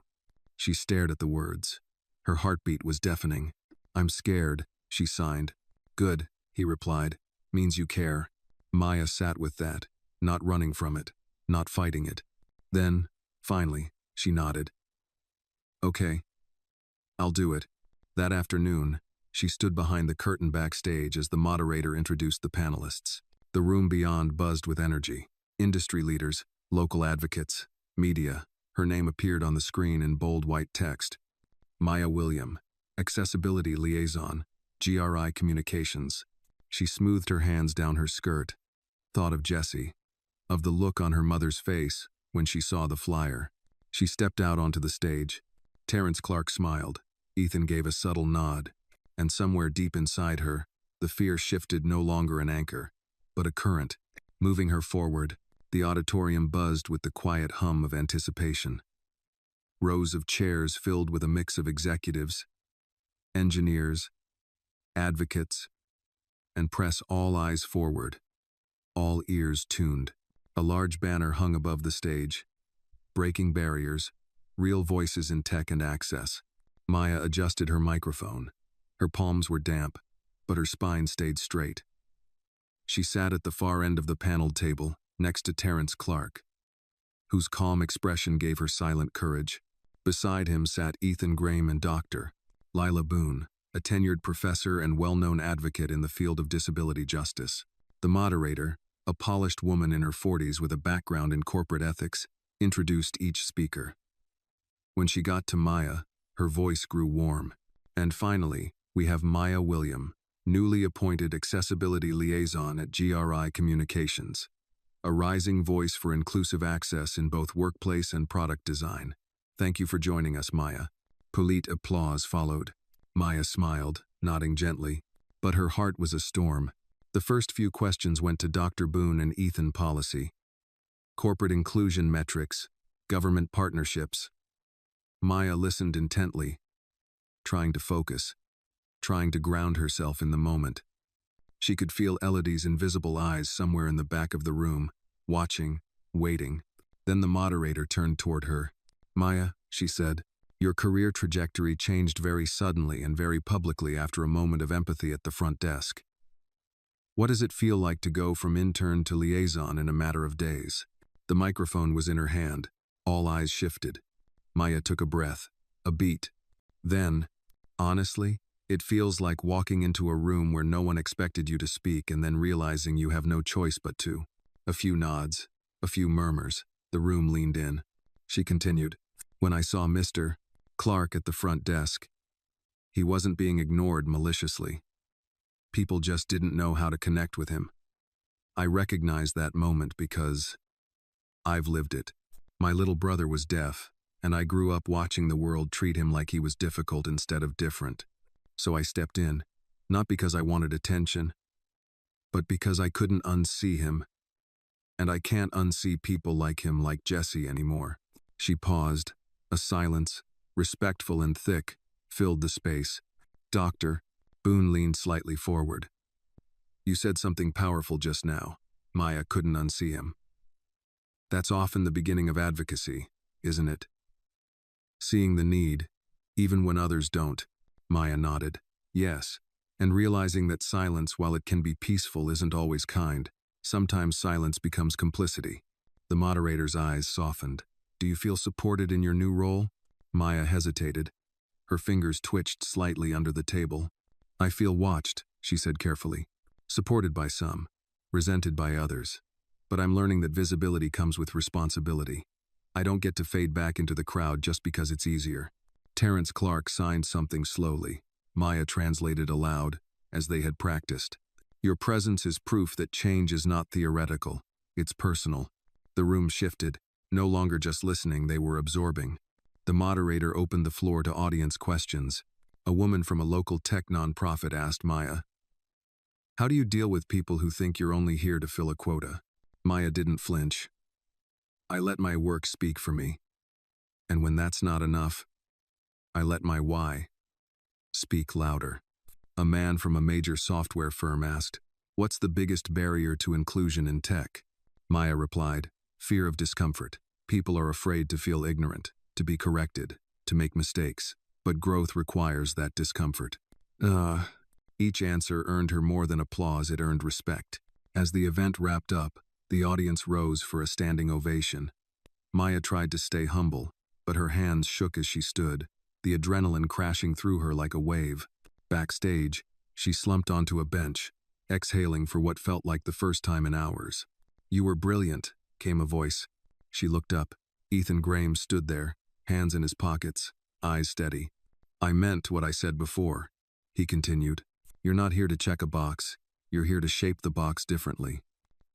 She stared at the words. Her heartbeat was deafening. I'm scared, she signed. Good, he replied. Means you care. Maya sat with that, not running from it, not fighting it. Then, finally, she nodded. Okay. I'll do it. That afternoon, she stood behind the curtain backstage as the moderator introduced the panelists. The room beyond buzzed with energy. Industry leaders, local advocates, media. Her name appeared on the screen in bold white text. Maya William, Accessibility Liaison, GRI Communications. She smoothed her hands down her skirt. Thought of Jessie, of the look on her mother's face when she saw the flyer. She stepped out onto the stage. Terrence Clark smiled. Ethan gave a subtle nod. And somewhere deep inside her, the fear shifted no longer an anchor, but a current, moving her forward. The auditorium buzzed with the quiet hum of anticipation. Rows of chairs filled with a mix of executives, engineers, advocates, and press, all eyes forward, all ears tuned. A large banner hung above the stage. Breaking barriers, real voices in tech and access. Maya adjusted her microphone. Her palms were damp, but her spine stayed straight. She sat at the far end of the paneled table, next to Terrence Clark, whose calm expression gave her silent courage. Beside him sat Ethan Graham and Dr. Lila Boone, a tenured professor and well-known advocate in the field of disability justice. The moderator, a polished woman in her 40s with a background in corporate ethics, introduced each speaker. When she got to Maya, her voice grew warm. And finally, we have Maya William, newly appointed Accessibility Liaison at GRI Communications, a rising voice for inclusive access in both workplace and product design. Thank you for joining us, Maya. Polite applause followed. Maya smiled, nodding gently, but her heart was a storm. The first few questions went to Dr. Boone and Ethan policy. Corporate inclusion metrics, government partnerships. Maya listened intently, trying to focus, trying to ground herself in the moment. She could feel Elodie's invisible eyes somewhere in the back of the room, watching, waiting. Then the moderator turned toward her. Maya, she said, your career trajectory changed very suddenly and very publicly after a moment of empathy at the front desk. What does it feel like to go from intern to liaison in a matter of days? The microphone was in her hand. All eyes shifted. Maya took a breath, a beat. Then, honestly, it feels like walking into a room where no one expected you to speak and then realizing you have no choice but to. A few nods, a few murmurs. The room leaned in. She continued, when I saw Mr. Clark at the front desk, he wasn't being ignored maliciously. People just didn't know how to connect with him. I recognized that moment because I've lived it. My little brother was deaf, and I grew up watching the world treat him like he was difficult instead of different. So I stepped in, not because I wanted attention, but because I couldn't unsee him. And I can't unsee people like him, like Jessie, anymore. She paused. A silence, respectful and thick, filled the space. Dr. Boone leaned slightly forward. You said something powerful just now. Maya couldn't unsee him. That's often the beginning of advocacy, isn't it? Seeing the need, even when others don't. Maya nodded. Yes, and realizing that silence, while it can be peaceful, isn't always kind. Sometimes silence becomes complicity. The moderator's eyes softened. Do you feel supported in your new role? Maya hesitated. Her fingers twitched slightly under the table. I feel watched, she said carefully. Supported by some, resented by others. But I'm learning that visibility comes with responsibility. I don't get to fade back into the crowd just because it's easier. Terrence Clark signed something slowly. Maya translated aloud, as they had practiced. Your presence is proof that change is not theoretical. It's personal. The room shifted. No longer just listening, they were absorbing. The moderator opened the floor to audience questions. A woman from a local tech nonprofit asked Maya, "How do you deal with people who think you're only here to fill a quota?" Maya didn't flinch. "I let my work speak for me. And when that's not enough, I let my why speak louder." A man from a major software firm asked, "What's the biggest barrier to inclusion in tech?" Maya replied, "Fear of discomfort. People are afraid to feel ignorant, to be corrected, to make mistakes. But growth requires that discomfort." Each answer earned her more than applause, it earned respect. As the event wrapped up, the audience rose for a standing ovation. Maya tried to stay humble, but her hands shook as she stood, the adrenaline crashing through her like a wave. Backstage, she slumped onto a bench, exhaling for what felt like the first time in hours. "You were brilliant," came a voice. She looked up. Ethan Graham stood there, hands in his pockets, eyes steady. "I meant what I said before," he continued. "You're not here to check a box. You're here to shape the box differently."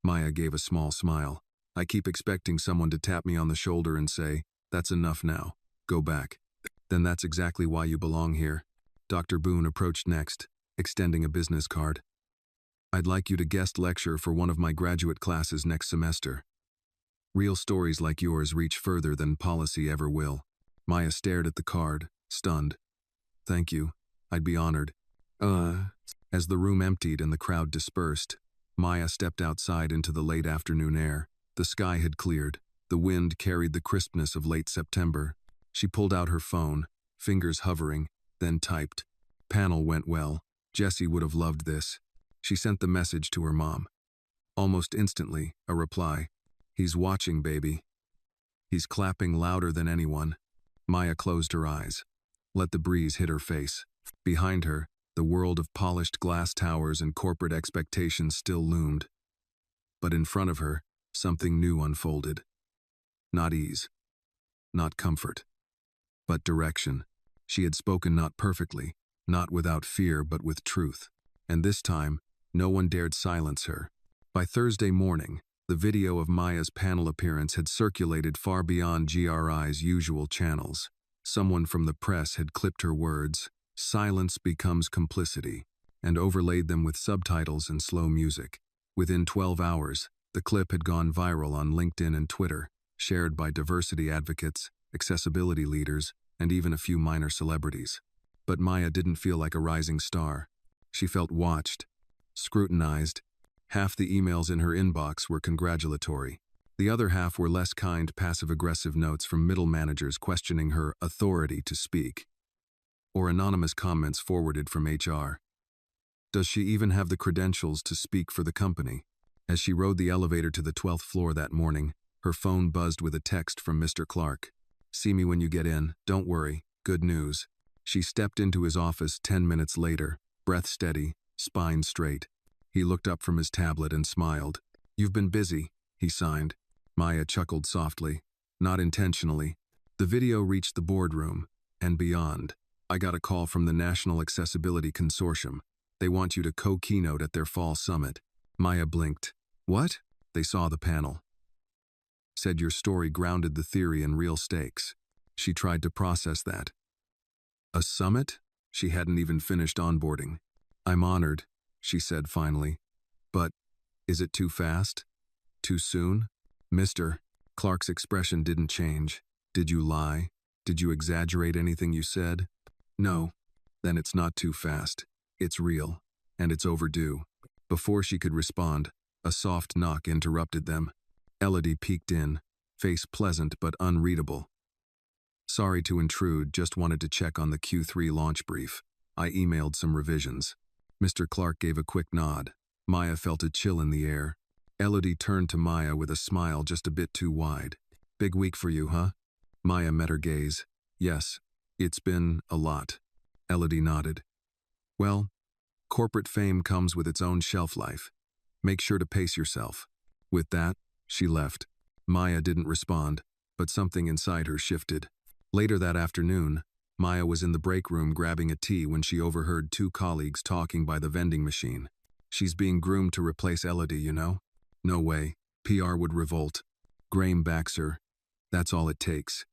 Maya gave a small smile. "I keep expecting someone to tap me on the shoulder and say, 'That's enough now. Go back.' Then that's exactly why you belong here." Dr. Boone approached next, extending a business card. "I'd like you to guest lecture for one of my graduate classes next semester. Real stories like yours reach further than policy ever will." Maya stared at the card, stunned. "Thank you. I'd be honored." As the room emptied and the crowd dispersed, Maya stepped outside into the late afternoon air. The sky had cleared. The wind carried the crispness of late September. She pulled out her phone, fingers hovering, then typed. "Panel went well. Jesse would have loved this." She sent the message to her mom. Almost instantly, a reply. "He's watching, baby." He's clapping louder than anyone. Maya closed her eyes. Let the breeze hit her face. Behind her, the world of polished glass towers and corporate expectations still loomed. But in front of her, something new unfolded. Not ease. Not comfort. But direction. She had spoken not perfectly, not without fear but with truth. And this time, no one dared silence her. By Thursday morning, the video of Maya's panel appearance had circulated far beyond GRI's usual channels. Someone from the press had clipped her words, "Silence becomes complicity," and overlaid them with subtitles and slow music. Within 12 hours, the clip had gone viral on LinkedIn and Twitter, shared by diversity advocates, accessibility leaders, and even a few minor celebrities. But Maya didn't feel like a rising star. She felt watched, scrutinized. Half the emails in her inbox were congratulatory. The other half were less kind, passive-aggressive notes from middle managers questioning her authority to speak, or anonymous comments forwarded from HR. Does she even have the credentials to speak for the company? As she rode the elevator to the 12th floor that morning, her phone buzzed with a text from Mr. Clark. "See me when you get in, don't worry, good news." She stepped into his office 10 minutes later, breath steady, spine straight. He looked up from his tablet and smiled. "You've been busy," he signed. Maya chuckled softly, not intentionally. The video reached the boardroom, and beyond. "I got a call from the National Accessibility Consortium. They want you to co-keynote at their fall summit." Maya blinked. "What?" They saw the panel. Said your story grounded the theory in real stakes. She tried to process that. "A summit?" She hadn't even finished onboarding. "I'm honored," she said finally. "But, is it too fast? Too soon?" Mr. Clark's expression didn't change. "Did you lie? Did you exaggerate anything you said?" "No." "Then it's not too fast. It's real. And it's overdue." Before she could respond, a soft knock interrupted them. Elodie peeked in, face pleasant but unreadable. "Sorry to intrude, just wanted to check on the Q3 launch brief. I emailed some revisions." Mr. Clark gave a quick nod. Maya felt a chill in the air. Elodie turned to Maya with a smile just a bit too wide. "Big week for you, huh?" Maya met her gaze. Yes, It's been a lot. Elodie nodded. Well, corporate fame comes with its own shelf life. Make sure to pace yourself. With that, she left. Maya didn't respond, but something inside her shifted. Later that afternoon, Maya was in the break room grabbing a tea when she overheard two colleagues talking by the vending machine. She's being groomed to replace Elodie, you know? No way. PR would revolt. Graham backs her. That's all it takes.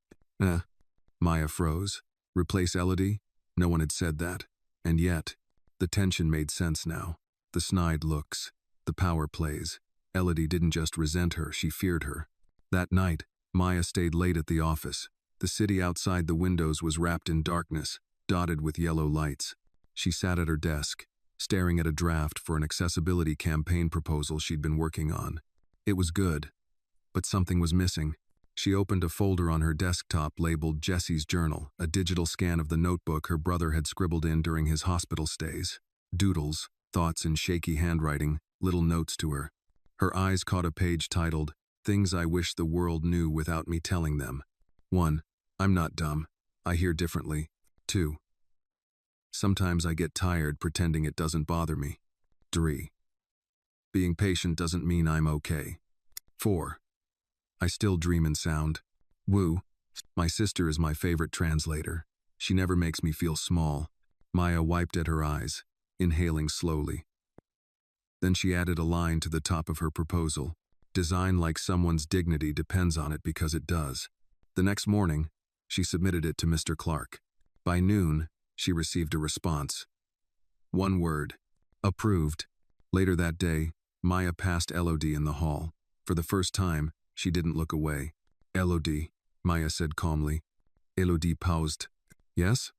Maya froze. Replace Elodie? No one had said that. And yet, the tension made sense now. The snide looks, the power plays. Elodie didn't just resent her, she feared her. That night, Maya stayed late at the office. The city outside the windows was wrapped in darkness, dotted with yellow lights. She sat at her desk, staring at a draft for an accessibility campaign proposal she'd been working on. It was good, but something was missing. She opened a folder on her desktop labeled Jesse's Journal, a digital scan of the notebook her brother had scribbled in during his hospital stays. Doodles, thoughts in shaky handwriting, little notes to her. Her eyes caught a page titled, Things I Wish the World Knew Without Me Telling Them. 1. I'm not dumb. I hear differently. 2. Sometimes I get tired pretending it doesn't bother me. 3. Being patient doesn't mean I'm okay. 4. I still dream in sound. Woo. My sister is my favorite translator. She never makes me feel small. Maya wiped at her eyes, inhaling slowly. Then she added a line to the top of her proposal. Design like someone's dignity depends on it because it does. The next morning, she submitted it to Mr. Clark. By noon, she received a response. One word. Approved. Later that day, Maya passed Elodie in the hall. For the first time, she didn't look away. Elodie, Maya said calmly. Elodie paused. Yes?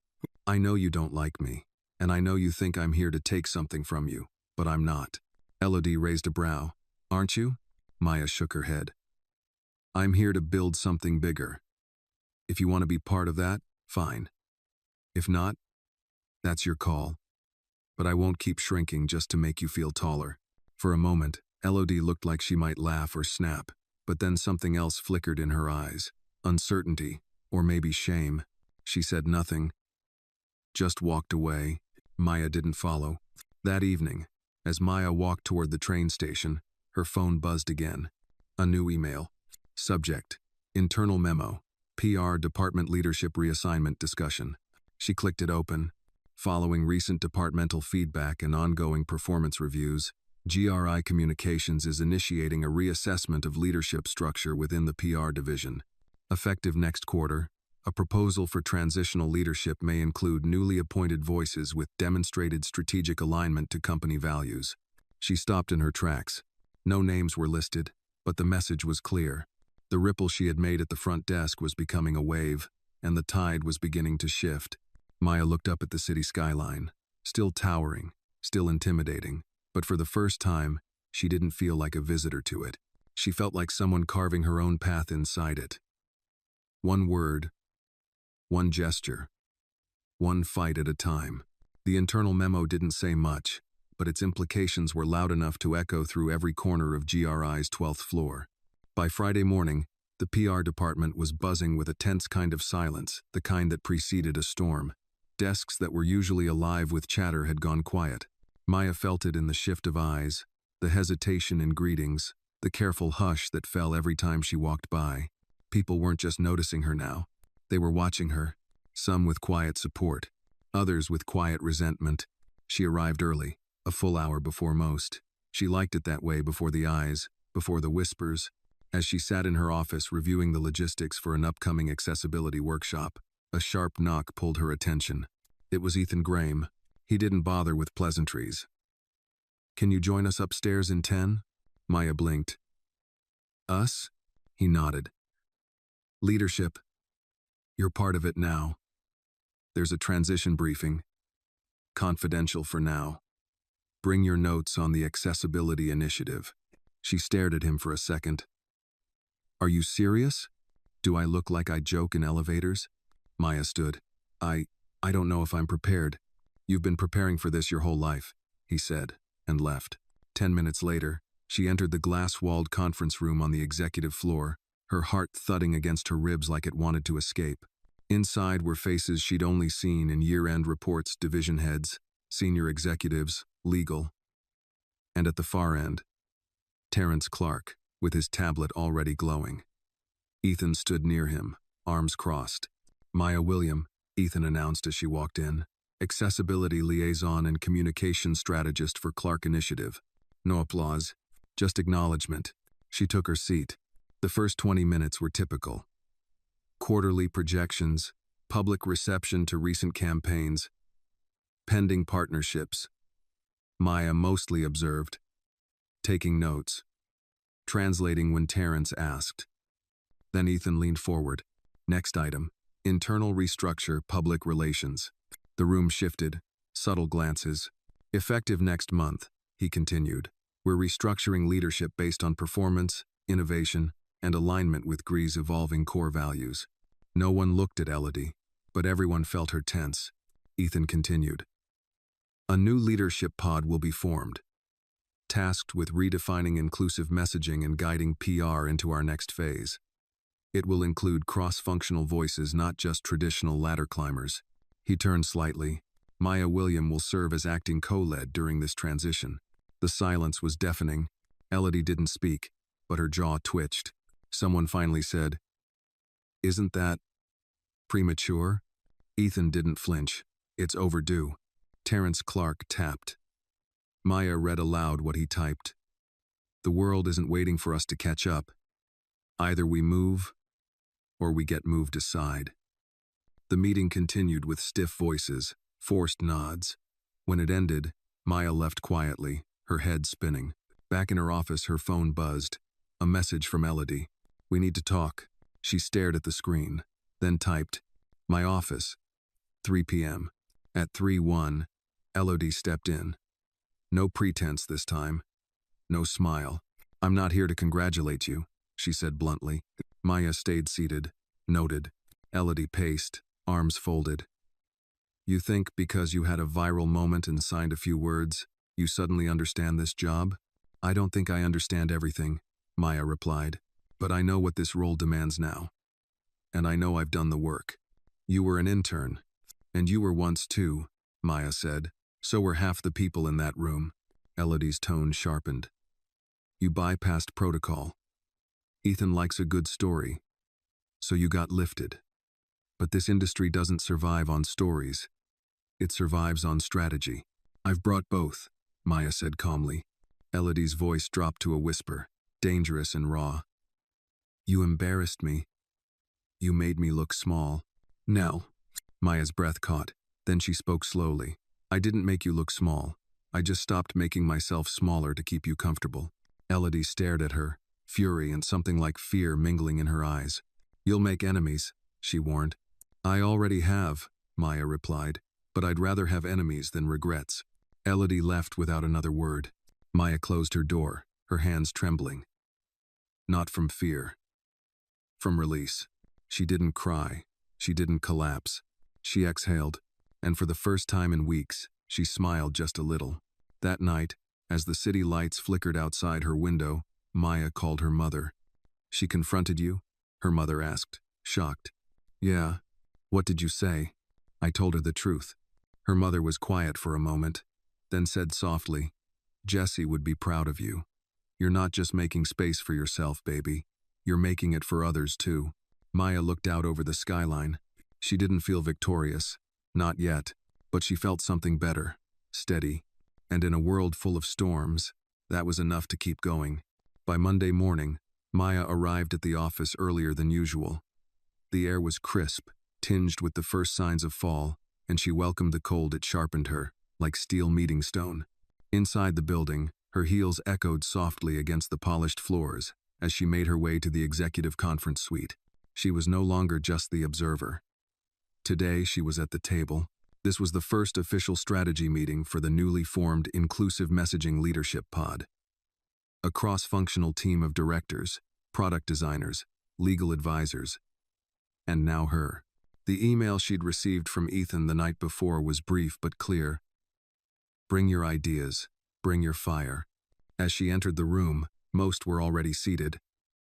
I know you don't like me, and I know you think I'm here to take something from you, but I'm not. Elodie raised a brow. Aren't you? Maya shook her head. I'm here to build something bigger. If you want to be part of that, fine. If not, that's your call. But I won't keep shrinking just to make you feel taller. For a moment, Elodie looked like she might laugh or snap, but then something else flickered in her eyes. Uncertainty, or maybe shame. She said nothing. Just walked away. Maya didn't follow. That evening, as Maya walked toward the train station, her phone buzzed again. A new email. Subject: Internal memo. PR Department Leadership Reassignment Discussion. She clicked it open. Following recent departmental feedback and ongoing performance reviews, GRI Communications is initiating a reassessment of leadership structure within the PR division. Effective next quarter, a proposal for transitional leadership may include newly appointed voices with demonstrated strategic alignment to company values. She stopped in her tracks. No names were listed, but the message was clear. The ripple she had made at the front desk was becoming a wave, and the tide was beginning to shift. Maya looked up at the city skyline, still towering, still intimidating, but for the first time, she didn't feel like a visitor to it. She felt like someone carving her own path inside it. One word, one gesture, one fight at a time. The internal memo didn't say much, but its implications were loud enough to echo through every corner of GRI's 12th floor. By Friday morning, the PR department was buzzing with a tense kind of silence, the kind that preceded a storm. Desks that were usually alive with chatter had gone quiet. Maya felt it in the shift of eyes, the hesitation in greetings, the careful hush that fell every time she walked by. People weren't just noticing her now. They were watching her, some with quiet support, others with quiet resentment. She arrived early, a full hour before most. She liked it that way, before the eyes, before the whispers. As she sat in her office reviewing the logistics for an upcoming accessibility workshop, a sharp knock pulled her attention. It was Ethan Graham. He didn't bother with pleasantries. Can you join us upstairs in 10? Maya blinked. Us? He nodded. Leadership. You're part of it now. There's a transition briefing. Confidential for now. Bring your notes on the accessibility initiative. She stared at him for a second. Are you serious? Do I look like I joke in elevators? Maya stood. I don't know if I'm prepared. You've been preparing for this your whole life, he said, and left. 10 minutes later, she entered the glass-walled conference room on the executive floor, her heart thudding against her ribs like it wanted to escape. Inside were faces she'd only seen in year-end reports, division heads, senior executives, legal. And at the far end, Terrence Clark, with his tablet already glowing. Ethan stood near him, arms crossed. Maya William, Ethan announced as she walked in, accessibility liaison and communication strategist for Clark Initiative. No applause, just acknowledgement. She took her seat. The first 20 minutes were typical. Quarterly projections, public reception to recent campaigns, pending partnerships. Maya mostly observed, taking notes, translating when Terrence asked. Then Ethan leaned forward. Next item, internal restructure, public relations. The room shifted, subtle glances. Effective next month, he continued. We're restructuring leadership based on performance, innovation, and alignment with GRE's evolving core values. No one looked at Elodie, but everyone felt her tense. Ethan continued. A new leadership pod will be formed, tasked with redefining inclusive messaging and guiding PR into our next phase. It will include cross-functional voices, not just traditional ladder climbers. He turned slightly. Maya William will serve as acting co-lead during this transition. The silence was deafening. Elodie didn't speak, but her jaw twitched. Someone finally said, "Isn't that premature?" Ethan didn't flinch. "It's overdue." Terrence Clark tapped. Maya read aloud what he typed. "The world isn't waiting for us to catch up. Either we move, or we get moved aside." The meeting continued with stiff voices, forced nods. When it ended, Maya left quietly, her head spinning. Back in her office, her phone buzzed. A message from Elodie. "We need to talk." She stared at the screen, then typed, "My office, 3 p.m. At 3:01, Elodie stepped in. No pretense this time. No smile. "I'm not here to congratulate you," she said bluntly. Maya stayed seated, noted. Elodie paced, arms folded. "You think because you had a viral moment and signed a few words, you suddenly understand this job?" "I don't think I understand everything," Maya replied. "But I know what this role demands now. And I know I've done the work." "You were an intern. And you were once too," Maya said. "So were half the people in that room." Elodie's tone sharpened. "You bypassed protocol. Ethan likes a good story. So you got lifted. But this industry doesn't survive on stories. It survives on strategy." "I've brought both," Maya said calmly. Elodie's voice dropped to a whisper, dangerous and raw. "You embarrassed me. You made me look small." "No." Maya's breath caught. Then she spoke slowly. "I didn't make you look small. I just stopped making myself smaller to keep you comfortable." Elodie stared at her, fury and something like fear mingling in her eyes. "You'll make enemies," she warned. "I already have," Maya replied, "but I'd rather have enemies than regrets." Elodie left without another word. Maya closed her door, her hands trembling. Not from fear. From release. She didn't cry. She didn't collapse. She exhaled, and for the first time in weeks, she smiled just a little. That night, as the city lights flickered outside her window, Maya called her mother. "She confronted you?" her mother asked, shocked. "Yeah. What did you say?" I told her the truth. Her mother was quiet for a moment, then said softly, "Jesse would be proud of you. You're not just making space for yourself, baby. You're making it for others, too." Maya looked out over the skyline. She didn't feel victorious. Not yet. But she felt something better, steady. And in a world full of storms, that was enough to keep going. By Monday morning, Maya arrived at the office earlier than usual. The air was crisp, tinged with the first signs of fall, and she welcomed the cold. It sharpened her, like steel meeting stone. Inside the building, her heels echoed softly against the polished floors as she made her way to the executive conference suite. She was no longer just the observer. Today, she was at the table. This was the first official strategy meeting for the newly formed Inclusive Messaging Leadership Pod. A cross-functional team of directors, product designers, legal advisors, and now her. The email she'd received from Ethan the night before was brief but clear. "Bring your ideas. Bring your fire." As she entered the room, most were already seated.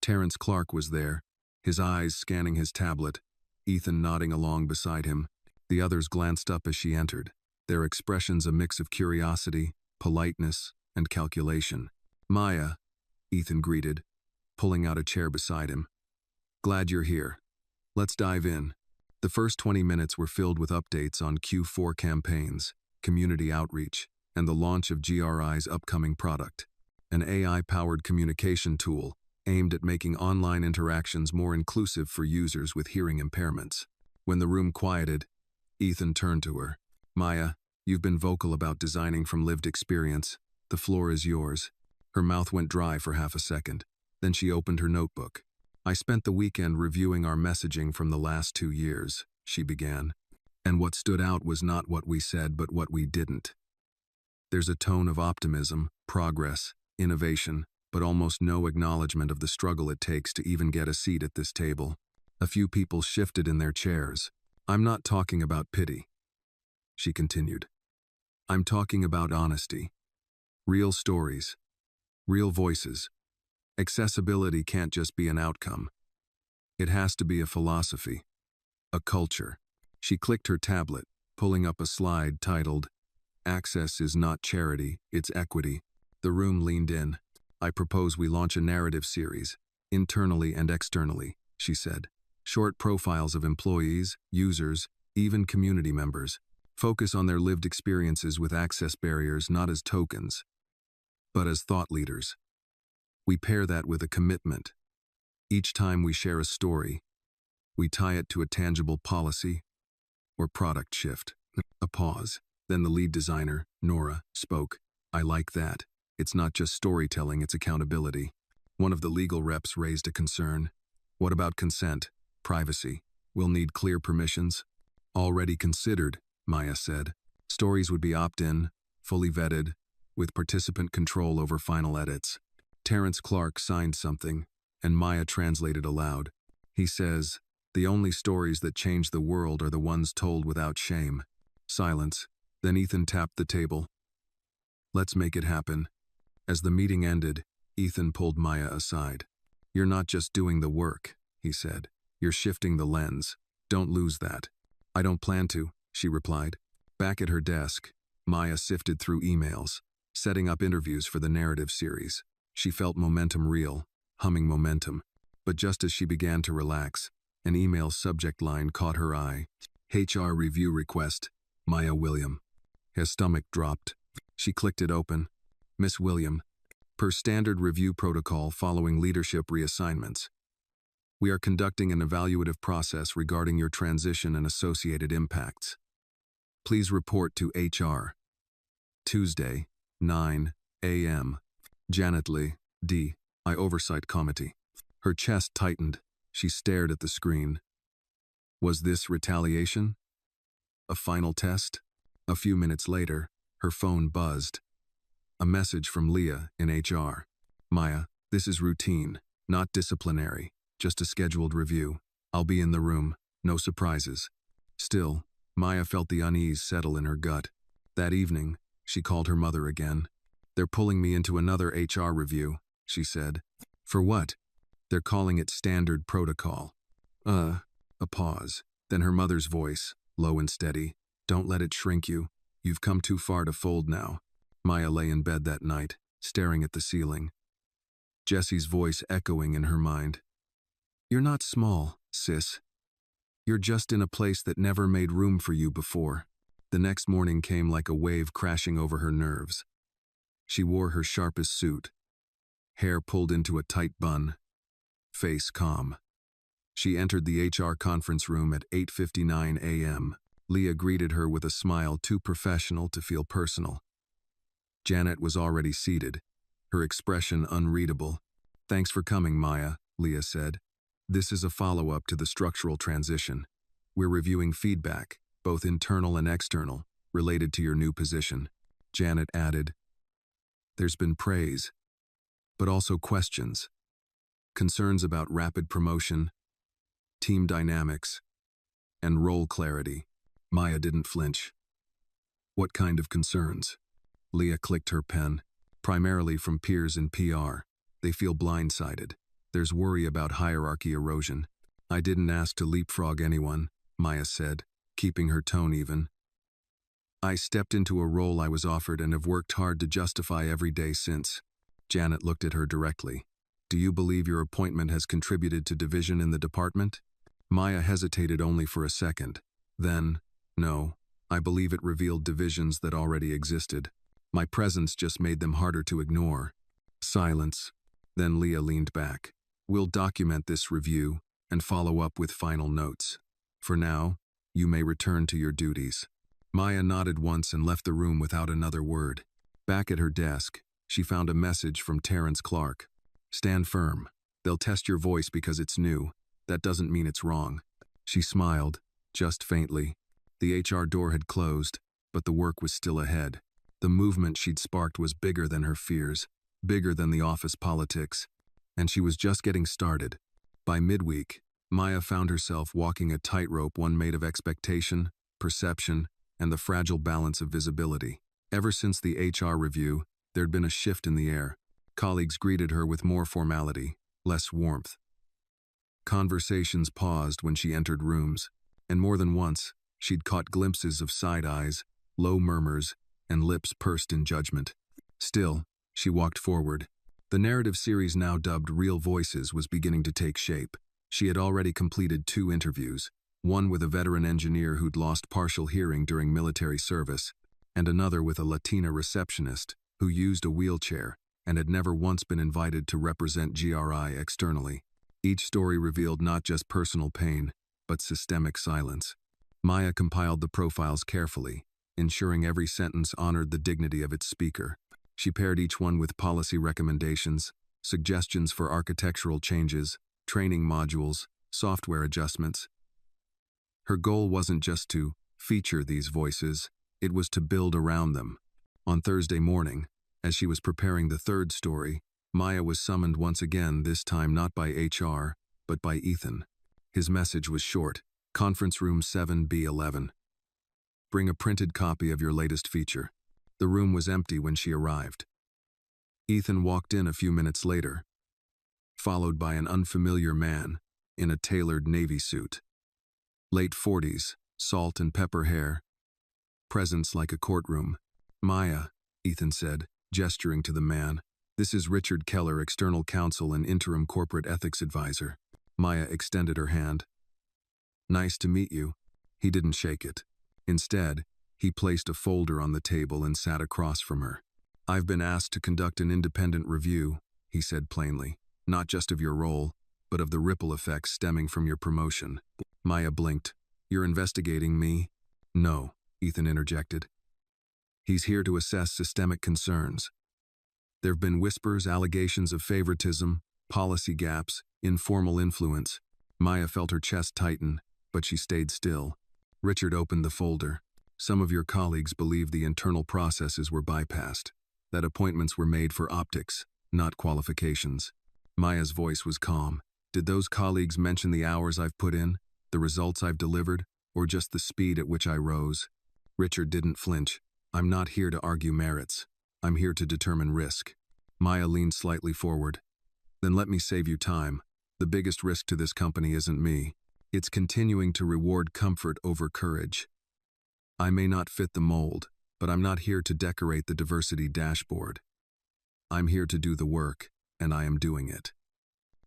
Terrence Clark was there, his eyes scanning his tablet. Ethan nodding along beside him. The others glanced up as she entered, their expressions a mix of curiosity, politeness, and calculation. "Maya," Ethan greeted, pulling out a chair beside him. "Glad you're here. Let's dive in." The first 20 minutes were filled with updates on Q4 campaigns, community outreach, and the launch of GRI's upcoming product, an AI-powered communication tool aimed at making online interactions more inclusive for users with hearing impairments. When the room quieted, Ethan turned to her. "Maya, you've been vocal about designing from lived experience. The floor is yours." Her mouth went dry for half a second. Then she opened her notebook. "I spent the weekend reviewing our messaging from the last 2 years," she began. "And what stood out was not what we said, but what we didn't. There's a tone of optimism, progress, innovation, but almost no acknowledgement of the struggle it takes to even get a seat at this table." A few people shifted in their chairs. "I'm not talking about pity," she continued. "I'm talking about honesty. Real stories. Real voices. Accessibility can't just be an outcome. It has to be a philosophy. A culture." She clicked her tablet, pulling up a slide titled, "Access is not charity, it's equity." The room leaned in. "I propose we launch a narrative series, internally and externally," she said. "Short profiles of employees, users, even community members. Focus on their lived experiences with access barriers not as tokens, but as thought leaders. We pair that with a commitment. Each time we share a story, we tie it to a tangible policy or product shift." A pause. Then the lead designer, Nora, spoke. "I like that. It's not just storytelling, it's accountability." One of the legal reps raised a concern. "What about consent? Privacy? We'll need clear permissions." "Already considered," Maya said. "Stories would be opt-in, fully vetted, with participant control over final edits." Terrence Clark signed something, and Maya translated aloud. He says, "The only stories that change the world are the ones told without shame." Silence. Then Ethan tapped the table. "Let's make it happen." As the meeting ended, Ethan pulled Maya aside. "You're not just doing the work," he said. "You're shifting the lens. Don't lose that." "I don't plan to," she replied. Back at her desk, Maya sifted through emails, setting up interviews for the narrative series. She felt momentum reel, humming momentum. But just as she began to relax, an email subject line caught her eye. "HR review request, Maya William." Her stomach dropped. She clicked it open. "Miss William, per standard review protocol following leadership reassignments, we are conducting an evaluative process regarding your transition and associated impacts. Please report to HR. Tuesday, 9 a.m. Janet Lee, D. I Oversight Committee." Her chest tightened. She stared at the screen. Was this retaliation? A final test? A few minutes later, her phone buzzed. A message from Leah in HR. "Maya, this is routine, not disciplinary, just a scheduled review. I'll be in the room, no surprises." Still, Maya felt the unease settle in her gut. That evening, she called her mother again. "They're pulling me into another HR review," she said. "For what?" "They're calling it standard protocol." A pause. Then her mother's voice, low and steady. "Don't let it shrink you. You've come too far to fold now." Maya lay in bed that night, staring at the ceiling. Jesse's voice echoing in her mind. "You're not small, sis. You're just in a place that never made room for you before." The next morning came like a wave crashing over her nerves. She wore her sharpest suit, hair pulled into a tight bun, face calm. She entered the HR conference room at 8:59 a.m. Leah greeted her with a smile too professional to feel personal. Janet was already seated, her expression unreadable. "Thanks for coming, Maya," Leah said. "This is a follow-up to the structural transition. We're reviewing feedback, both internal and external, related to your new position." Janet added, "There's been praise, but also questions. Concerns about rapid promotion, team dynamics, and role clarity." Maya didn't flinch. "What kind of concerns?" Leah clicked her pen. "Primarily from peers in PR. They feel blindsided. There's worry about hierarchy erosion." I didn't ask to leapfrog anyone, Maya said, keeping her tone even. I stepped into a role I was offered and have worked hard to justify every day since. Janet looked at her directly. Do you believe your appointment has contributed to division in the department? Maya hesitated only for a second. Then, no, I believe it revealed divisions that already existed. My presence just made them harder to ignore. Silence. Then Leah leaned back. We'll document this review and follow up with final notes. For now, you may return to your duties. Maya nodded once and left the room without another word. Back at her desk, she found a message from Terrence Clark. Stand firm. They'll test your voice because it's new. That doesn't mean it's wrong. She smiled, just faintly. The HR door had closed, but the work was still ahead. The movement she'd sparked was bigger than her fears, bigger than the office politics, and she was just getting started. By midweek, Maya found herself walking a tightrope, one made of expectation, perception, and the fragile balance of visibility. Ever since the HR review, there'd been a shift in the air. Colleagues greeted her with more formality, less warmth. Conversations paused when she entered rooms, and more than once, she'd caught glimpses of side eyes, low murmurs, and lips pursed in judgment. Still, she walked forward. The narrative series now dubbed Real Voices was beginning to take shape. She had already completed 2 interviews, one with a veteran engineer who'd lost partial hearing during military service, and another with a Latina receptionist who used a wheelchair and had never once been invited to represent GRI externally. Each story revealed not just personal pain, but systemic silence. Maya compiled the profiles carefully, ensuring every sentence honored the dignity of its speaker. She paired each one with policy recommendations, suggestions for architectural changes, training modules, software adjustments. Her goal wasn't just to feature these voices, it was to build around them. On Thursday morning, as she was preparing the 3rd story, Maya was summoned once again, this time not by HR, but by Ethan. His message was short: Conference Room 7B11. Bring a printed copy of your latest feature. The room was empty when she arrived. Ethan walked in a few minutes later, followed by an unfamiliar man in a tailored navy suit. Late 40s, salt and pepper hair, presence like a courtroom. Maya, Ethan said, gesturing to the man. This is Richard Keller, external counsel and interim corporate ethics advisor. Maya extended her hand. Nice to meet you. He didn't shake it. Instead, he placed a folder on the table and sat across from her. I've been asked to conduct an independent review, he said plainly, not just of your role, but of the ripple effects stemming from your promotion. Maya blinked. You're investigating me? No, Ethan interjected. He's here to assess systemic concerns. There have been whispers, allegations of favoritism, policy gaps, informal influence. Maya felt her chest tighten, but she stayed still. Richard opened the folder. Some of your colleagues believe the internal processes were bypassed, that appointments were made for optics, not qualifications. Maya's voice was calm. Did those colleagues mention the hours I've put in, the results I've delivered, or just the speed at which I rose? Richard didn't flinch. I'm not here to argue merits. I'm here to determine risk. Maya leaned slightly forward. Then let me save you time. The biggest risk to this company isn't me. It's continuing to reward comfort over courage. I may not fit the mold, but I'm not here to decorate the diversity dashboard. I'm here to do the work, and I am doing it.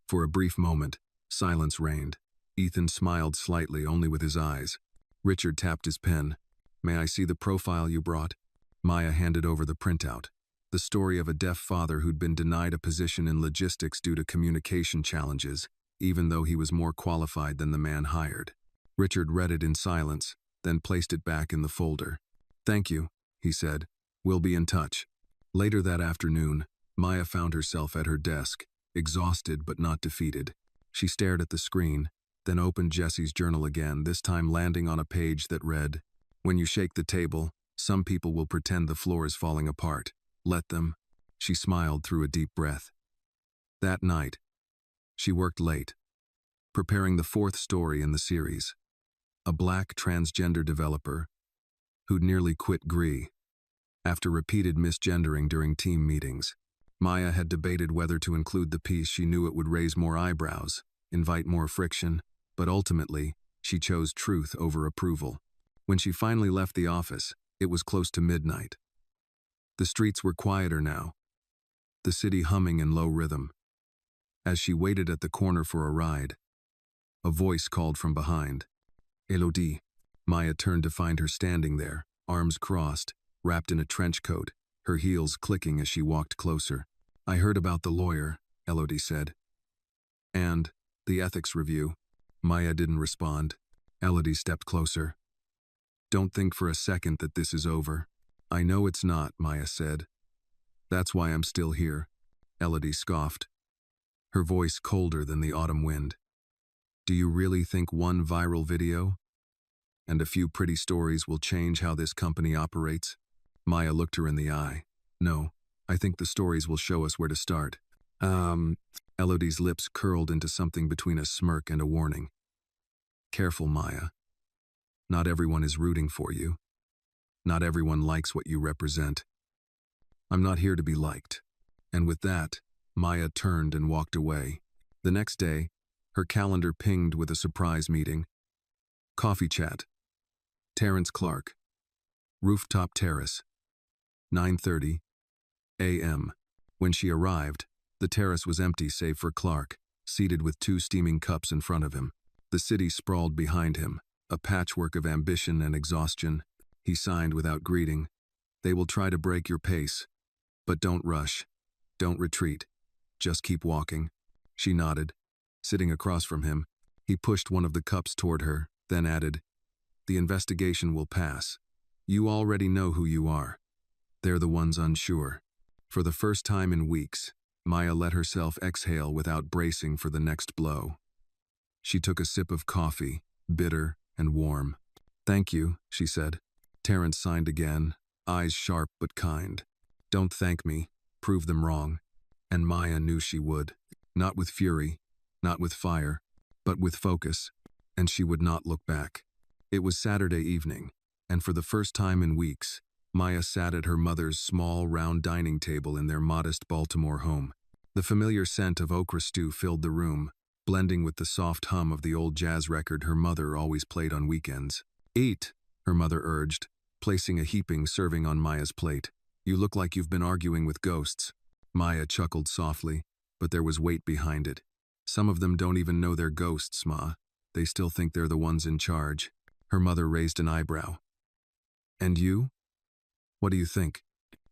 For a brief moment, silence reigned. Ethan smiled slightly, only with his eyes. Richard tapped his pen. May I see the profile you brought? Maya handed over the printout. The story of a deaf father who'd been denied a position in logistics due to communication challenges, even though he was more qualified than the man hired. Richard read it in silence, then placed it back in the folder. Thank you, he said. We'll be in touch. Later that afternoon, Maya found herself at her desk, exhausted but not defeated. She stared at the screen, then opened Jesse's journal again, this time landing on a page that read, When you shake the table, some people will pretend the floor is falling apart. Let them. She smiled through a deep breath. That night, she worked late, preparing the 4th story in the series. A black transgender developer who'd nearly quit GRI after repeated misgendering during team meetings. Maya had debated whether to include the piece. She knew it would raise more eyebrows, invite more friction, but ultimately, she chose truth over approval. When she finally left the office, it was close to midnight. The streets were quieter now, the city humming in low rhythm. As she waited at the corner for a ride, a voice called from behind. Elodie. Maya turned to find her standing there, arms crossed, wrapped in a trench coat, her heels clicking as she walked closer. I heard about the lawyer, Elodie said. And the ethics review. Maya didn't respond. Elodie stepped closer. Don't think for a second that this is over. I know it's not, Maya said. That's why I'm still here, Elodie scoffed, her voice colder than the autumn wind. Do you really think one viral video and a few pretty stories will change how this company operates? Maya looked her in the eye. No, I think the stories will show us where to start. Elodie's lips curled into something between a smirk and a warning. Careful, Maya. Not everyone is rooting for you. Not everyone likes what you represent. I'm not here to be liked. And with that, Maya turned and walked away. The next day, her calendar pinged with a surprise meeting. Coffee chat. Terrence Clark. Rooftop terrace. 9:30 a.m. When she arrived, the terrace was empty save for Clark, seated with 2 steaming cups in front of him. The city sprawled behind him, a patchwork of ambition and exhaustion. He signed without greeting. They will try to break your pace. But don't rush. Don't retreat. Just keep walking. She nodded. Sitting across from him, he pushed one of the cups toward her, then added, The investigation will pass. You already know who you are. They're the ones unsure. For the first time in weeks, Maya let herself exhale without bracing for the next blow. She took a sip of coffee, bitter and warm. Thank you, she said. Terrence signed again, eyes sharp but kind. Don't thank me, prove them wrong. And Maya knew she would. Not with fury, not with fire, but with focus, and she would not look back. It was Saturday evening, and for the first time in weeks, Maya sat at her mother's small, round dining table in their modest Baltimore home. The familiar scent of okra stew filled the room, blending with the soft hum of the old jazz record her mother always played on weekends. Eat, her mother urged, placing a heaping serving on Maya's plate. You look like you've been arguing with ghosts. Maya chuckled softly, but there was weight behind it. Some of them don't even know they're ghosts, Ma. They still think they're the ones in charge. Her mother raised an eyebrow. And you? What do you think?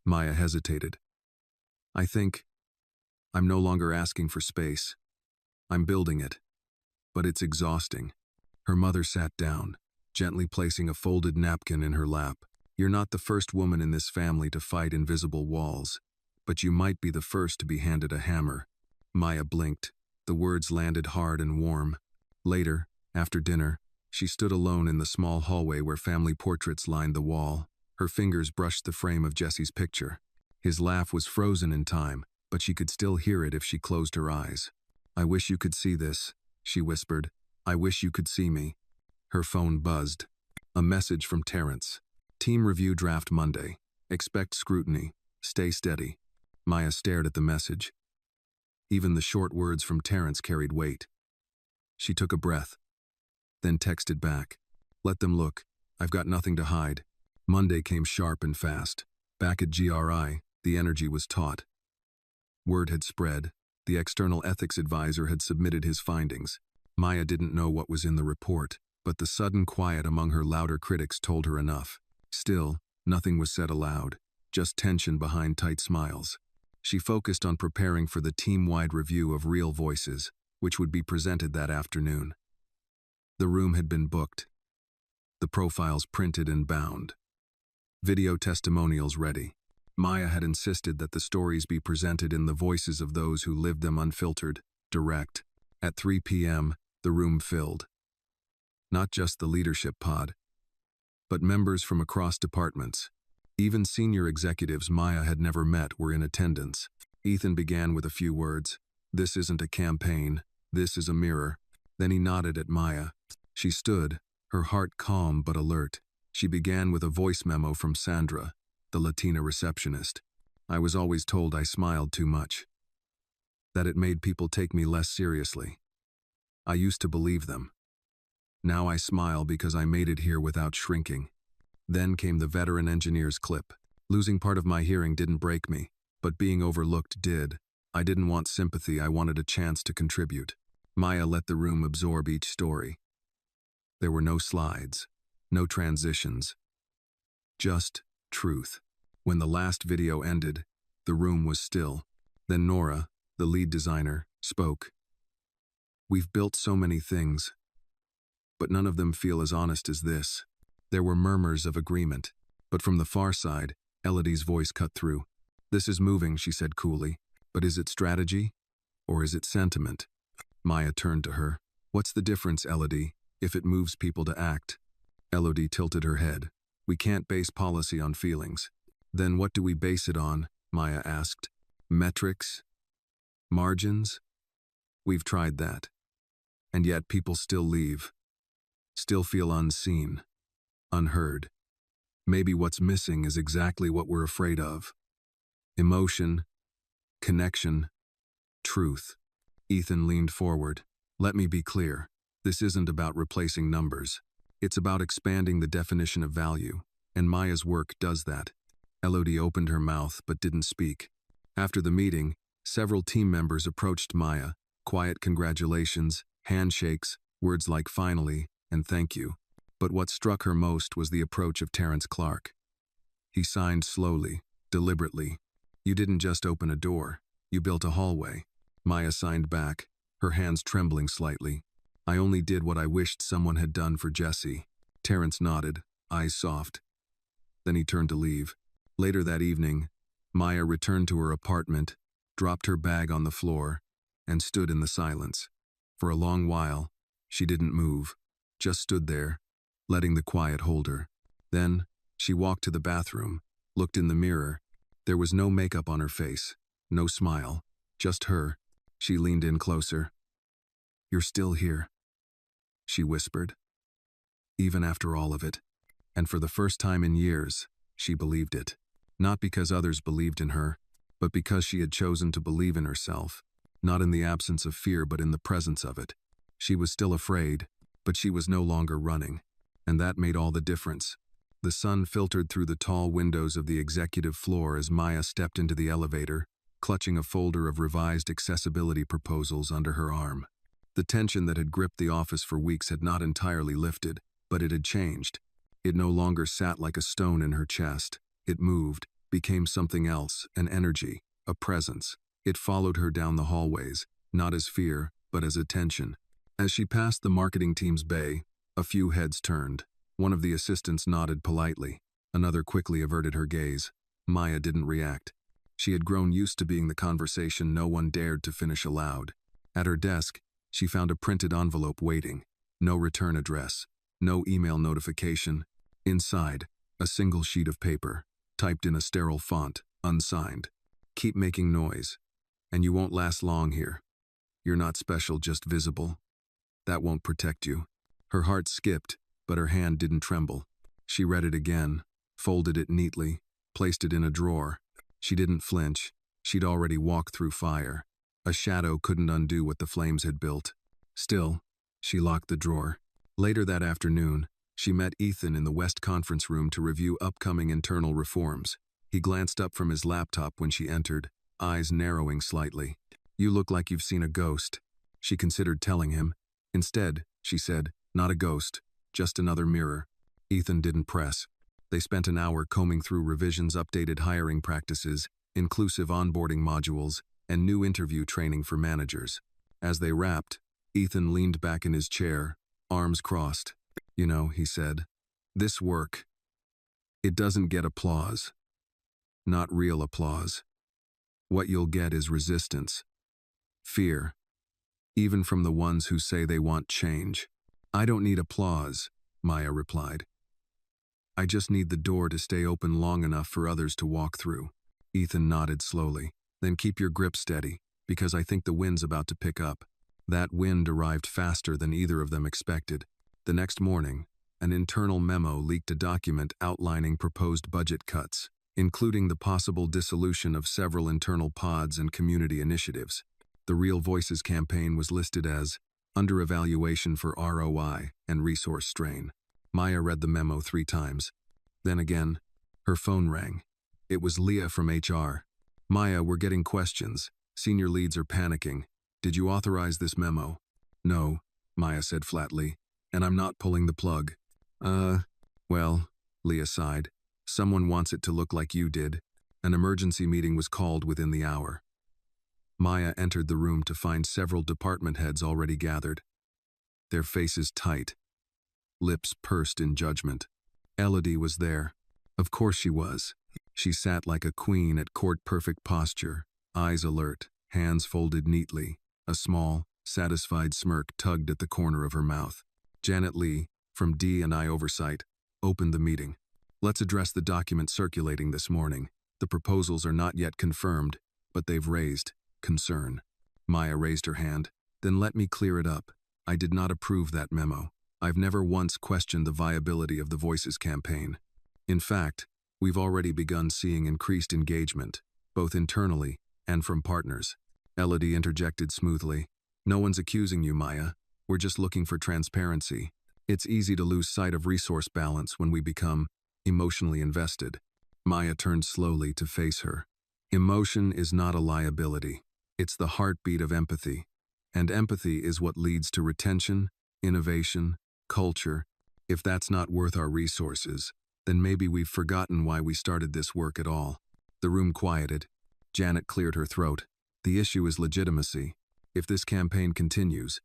Maya hesitated. I think I'm no longer asking for space. I'm building it. But it's exhausting. Her mother sat down, gently placing a folded napkin in her lap. You're not the first woman in this family to fight invisible walls, but you might be the first to be handed a hammer. Maya blinked. The words landed hard and warm. Later, after dinner, she stood alone in the small hallway where family portraits lined the wall. Her fingers brushed the frame of Jesse's picture. His laugh was frozen in time, but she could still hear it if she closed her eyes. I wish you could see this, she whispered. I wish you could see me. Her phone buzzed. A message from Terrence. Team review draft Monday. Expect scrutiny. Stay steady. Maya stared at the message. Even the short words from Terrence carried weight. She took a breath, then texted back. Let them look. I've got nothing to hide. Monday came sharp and fast. Back at GRI, the energy was taut. Word had spread. The external ethics advisor had submitted his findings. Maya didn't know what was in the report, but the sudden quiet among her louder critics told her enough. Still, nothing was said aloud, just tension behind tight smiles. She focused on preparing for the team-wide review of Real Voices, which would be presented that afternoon. The room had been booked. The profiles printed and bound. Video testimonials ready. Maya had insisted that the stories be presented in the voices of those who lived them unfiltered, direct. At 3 p.m., the room filled. Not just the leadership pod, but members from across departments. Even senior executives Maya had never met were in attendance. Ethan began with a few words. This isn't a campaign. This is a mirror. Then he nodded at Maya. She stood, her heart calm but alert. She began with a voice memo from Sandra, the Latina receptionist. I was always told I smiled too much. That it made people take me less seriously. I used to believe them. Now I smile because I made it here without shrinking. Then came the veteran engineer's clip. Losing part of my hearing didn't break me, but being overlooked did. I didn't want sympathy, I wanted a chance to contribute. Maya let the room absorb each story. There were no slides, no transitions, just truth. When the last video ended, the room was still. Then Nora, the lead designer, spoke. We've built so many things, but none of them feel as honest as this. There were murmurs of agreement, but from the far side, Elodie's voice cut through. This is moving, she said coolly, but is it strategy? Or is it sentiment? Maya turned to her. What's the difference, Elodie, if it moves people to act? Elodie tilted her head. We can't base policy on feelings. Then what do we base it on? Maya asked. Metrics? Margins? We've tried that. And yet people still leave. Still feel unseen. Unheard. Maybe what's missing is exactly what we're afraid of. Emotion. Connection. Truth. Ethan leaned forward. Let me be clear. This isn't about replacing numbers. It's about expanding the definition of value, and Maya's work does that. Elodie opened her mouth but didn't speak. After the meeting, several team members approached Maya. Quiet congratulations, handshakes, words like finally and thank you. But what struck her most was the approach of Terrence Clark. He signed slowly, deliberately. You didn't just open a door, you built a hallway. Maya signed back, her hands trembling slightly. I only did what I wished someone had done for Jesse. Terrence nodded, eyes soft. Then he turned to leave. Later that evening, Maya returned to her apartment, dropped her bag on the floor, and stood in the silence. For a long while, she didn't move, just stood there, letting the quiet hold her. Then, she walked to the bathroom, looked in the mirror. There was no makeup on her face, no smile, just her. She leaned in closer. You're still here, she whispered. Even after all of it. And for the first time in years, she believed it. Not because others believed in her, but because she had chosen to believe in herself. Not in the absence of fear, but in the presence of it. She was still afraid, but she was no longer running. And that made all the difference. The sun filtered through the tall windows of the executive floor as Maya stepped into the elevator, clutching a folder of revised accessibility proposals under her arm. The tension that had gripped the office for weeks had not entirely lifted, but it had changed. It no longer sat like a stone in her chest. It moved, became something else, an energy, a presence. It followed her down the hallways, not as fear, but as attention. As she passed the marketing team's bay, a few heads turned. One of the assistants nodded politely. Another quickly averted her gaze. Maya didn't react. She had grown used to being the conversation no one dared to finish aloud. At her desk, she found a printed envelope waiting. No return address. No email notification. Inside, a single sheet of paper, typed in a sterile font, unsigned. Keep making noise, and you won't last long here. You're not special, just visible. That won't protect you. Her heart skipped, but her hand didn't tremble. She read it again, folded it neatly, placed it in a drawer. She didn't flinch. She'd already walked through fire. A shadow couldn't undo what the flames had built. Still, she locked the drawer. Later that afternoon, she met Ethan in the West Conference Room to review upcoming internal reforms. He glanced up from his laptop when she entered, eyes narrowing slightly. You look like you've seen a ghost. She considered telling him. Instead, she said, not a ghost, just another mirror. Ethan didn't press. They spent an hour combing through revisions, updated hiring practices, inclusive onboarding modules, and new interview training for managers. As they wrapped, Ethan leaned back in his chair, arms crossed. You know, he said, this work, it doesn't get applause. Not real applause. What you'll get is resistance. Fear. Even from the ones who say they want change. I don't need applause, Maya replied. I just need the door to stay open long enough for others to walk through. Ethan nodded slowly. Then keep your grip steady, because I think the wind's about to pick up. That wind arrived faster than either of them expected. The next morning, an internal memo leaked a document outlining proposed budget cuts, including the possible dissolution of several internal pods and community initiatives. The Real Voices campaign was listed as under evaluation for ROI and resource strain. Maya read the memo 3 times. Then again, her phone rang. It was Leah from HR. Maya, we're getting questions. Senior leads are panicking. Did you authorize this memo? No, Maya said flatly, and I'm not pulling the plug. Well, Leah sighed. Someone wants it to look like you did. An emergency meeting was called within the hour. Maya entered the room to find several department heads already gathered. Their faces tight, lips pursed in judgment. Elodie was there. Of course she was. She sat like a queen at court-perfect posture, eyes alert, hands folded neatly. A small, satisfied smirk tugged at the corner of her mouth. Janet Lee, from D&I Oversight, opened the meeting. Let's address the document circulating this morning. The proposals are not yet confirmed, but they've raised concern. Maya raised her hand. Then let me clear it up. I did not approve that memo. I've never once questioned the viability of the Voices campaign. In fact, we've already begun seeing increased engagement, both internally and from partners. Elodie interjected smoothly. No one's accusing you, Maya. We're just looking for transparency. It's easy to lose sight of resource balance when we become emotionally invested. Maya turned slowly to face her. Emotion is not a liability. It's the heartbeat of empathy. And empathy is what leads to retention, innovation, culture. If that's not worth our resources, then maybe we've forgotten why we started this work at all. The room quieted. Janet cleared her throat. The issue is legitimacy. If this campaign continues,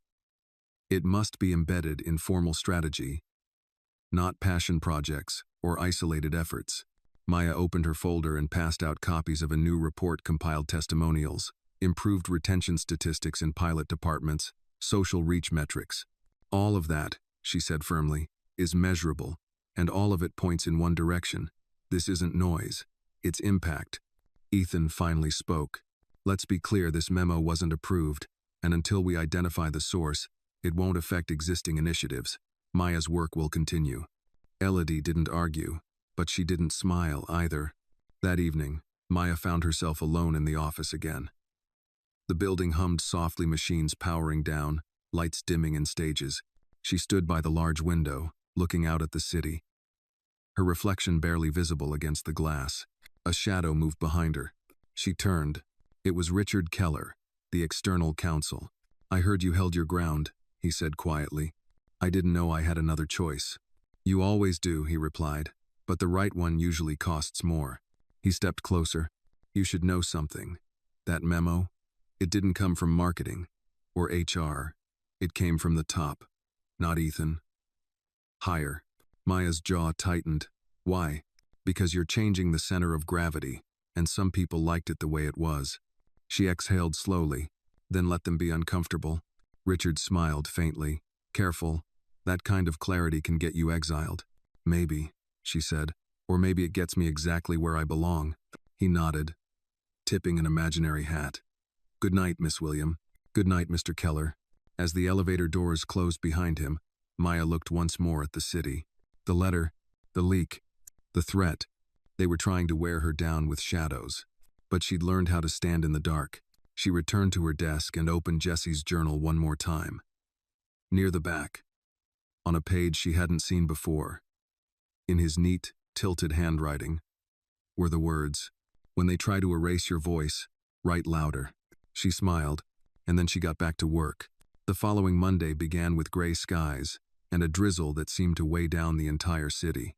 it must be embedded in formal strategy, not passion projects or isolated efforts. Maya opened her folder and passed out copies of a new report compiled testimonials, improved retention statistics in pilot departments, social reach metrics. All of that, she said firmly, is measurable, and all of it points in one direction. This isn't noise, it's impact. Ethan finally spoke. Let's be clear, this memo wasn't approved, and until we identify the source, it won't affect existing initiatives. Maya's work will continue. Elodie didn't argue, but she didn't smile either. That evening, Maya found herself alone in the office again. The building hummed softly, machines powering down, lights dimming in stages. She stood by the large window, looking out at the city. Her reflection barely visible against the glass. A shadow moved behind her. She turned. It was Richard Keller, the external counsel. I heard you held your ground, he said quietly. I didn't know I had another choice. You always do, he replied, but the right one usually costs more. He stepped closer. You should know something. That memo, it didn't come from marketing or HR. It came from the top, not Ethan. Higher. Maya's jaw tightened. Why? Because you're changing the center of gravity, and some people liked it the way it was. She exhaled slowly, then let them be uncomfortable. Richard smiled faintly. Careful. That kind of clarity can get you exiled. Maybe, she said, or maybe it gets me exactly where I belong. He nodded, tipping an imaginary hat. Good night, Miss William. Good night, Mr. Keller. As the elevator doors closed behind him, Maya looked once more at the city. The letter, the leak, the threat. They were trying to wear her down with shadows. But she'd learned how to stand in the dark. She returned to her desk and opened Jesse's journal one more time. Near the back, on a page she hadn't seen before, in his neat, tilted handwriting, were the words, "When they try to erase your voice, write louder." She smiled, and then she got back to work. The following Monday began with gray skies and a drizzle that seemed to weigh down the entire city.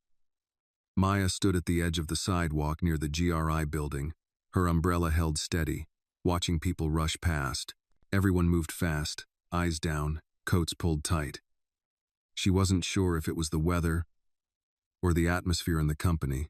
Maya stood at the edge of the sidewalk near the GRI building, her umbrella held steady, watching people rush past. Everyone moved fast, eyes down, coats pulled tight. She wasn't sure if it was the weather or the atmosphere in the company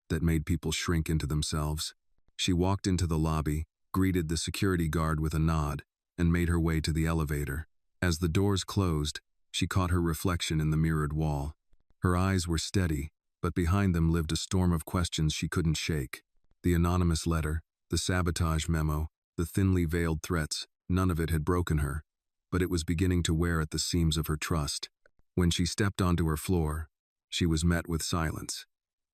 that made people shrink into themselves. She walked into the lobby, greeted the security guard with a nod, and made her way to the elevator. As the doors closed, she caught her reflection in the mirrored wall. Her eyes were steady, but behind them lived a storm of questions she couldn't shake. The anonymous letter, the sabotage memo, the thinly veiled threats, none of it had broken her, but it was beginning to wear at the seams of her trust. When she stepped onto her floor, she was met with silence.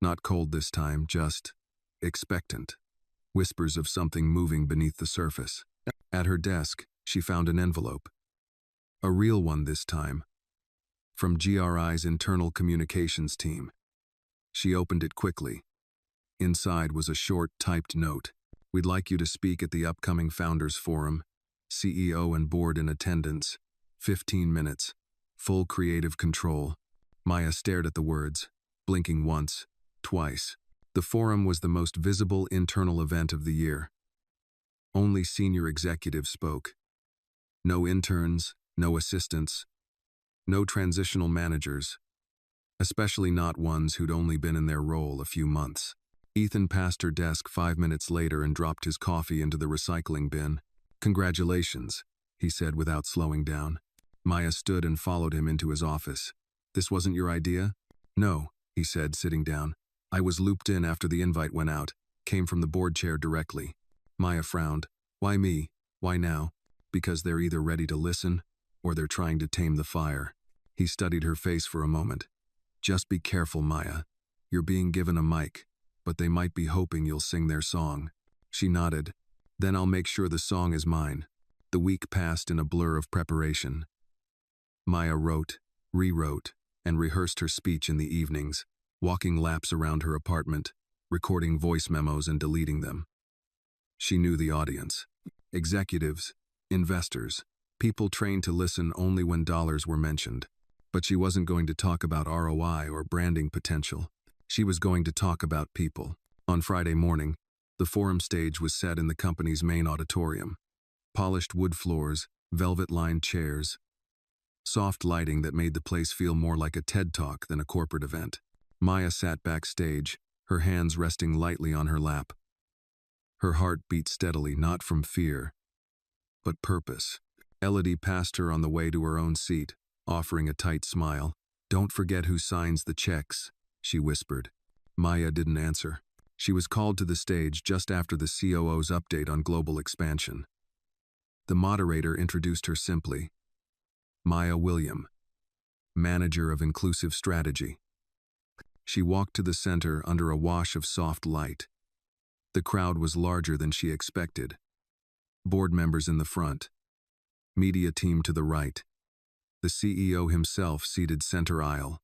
Not cold this time, just expectant. Whispers of something moving beneath the surface. At her desk, she found an envelope. A real one this time, from GRI's internal communications team. She opened it quickly. Inside was a short, typed note. We'd like you to speak at the upcoming Founders Forum. CEO and board in attendance. 15 minutes. Full creative control. Maya stared at the words, blinking once, twice. The forum was the most visible internal event of the year. Only senior executives spoke. No interns, no assistants, no transitional managers, especially not ones who'd only been in their role a few months. Ethan passed her desk 5 minutes later and dropped his coffee into the recycling bin. Congratulations, he said without slowing down. Maya stood and followed him into his office. This wasn't your idea? No, he said, sitting down. I was looped in after the invite went out, came from the board chair directly. Maya frowned. Why me? Why now? Because they're either ready to listen, or they're trying to tame the fire. He studied her face for a moment. Just be careful, Maya. You're being given a mic, but they might be hoping you'll sing their song. She nodded. Then I'll make sure the song is mine. The week passed in a blur of preparation. Maya wrote, rewrote, and rehearsed her speech in the evenings, walking laps around her apartment, recording voice memos and deleting them. She knew the audience. Executives, investors, people trained to listen only when dollars were mentioned. But she wasn't going to talk about ROI or branding potential. She was going to talk about people. On Friday morning, the forum stage was set in the company's main auditorium. Polished wood floors, velvet-lined chairs, soft lighting that made the place feel more like a TED Talk than a corporate event. Maya sat backstage, her hands resting lightly on her lap. Her heart beat steadily, not from fear, but purpose. Elodie passed her on the way to her own seat, offering a tight smile. Don't forget who signs the checks, she whispered. Maya didn't answer. She was called to the stage just after the COO's update on global expansion. The moderator introduced her simply. Maya William, Manager of Inclusive Strategy. She walked to the center under a wash of soft light. The crowd was larger than she expected. Board members in the front. Media team to the right. The CEO himself seated center aisle.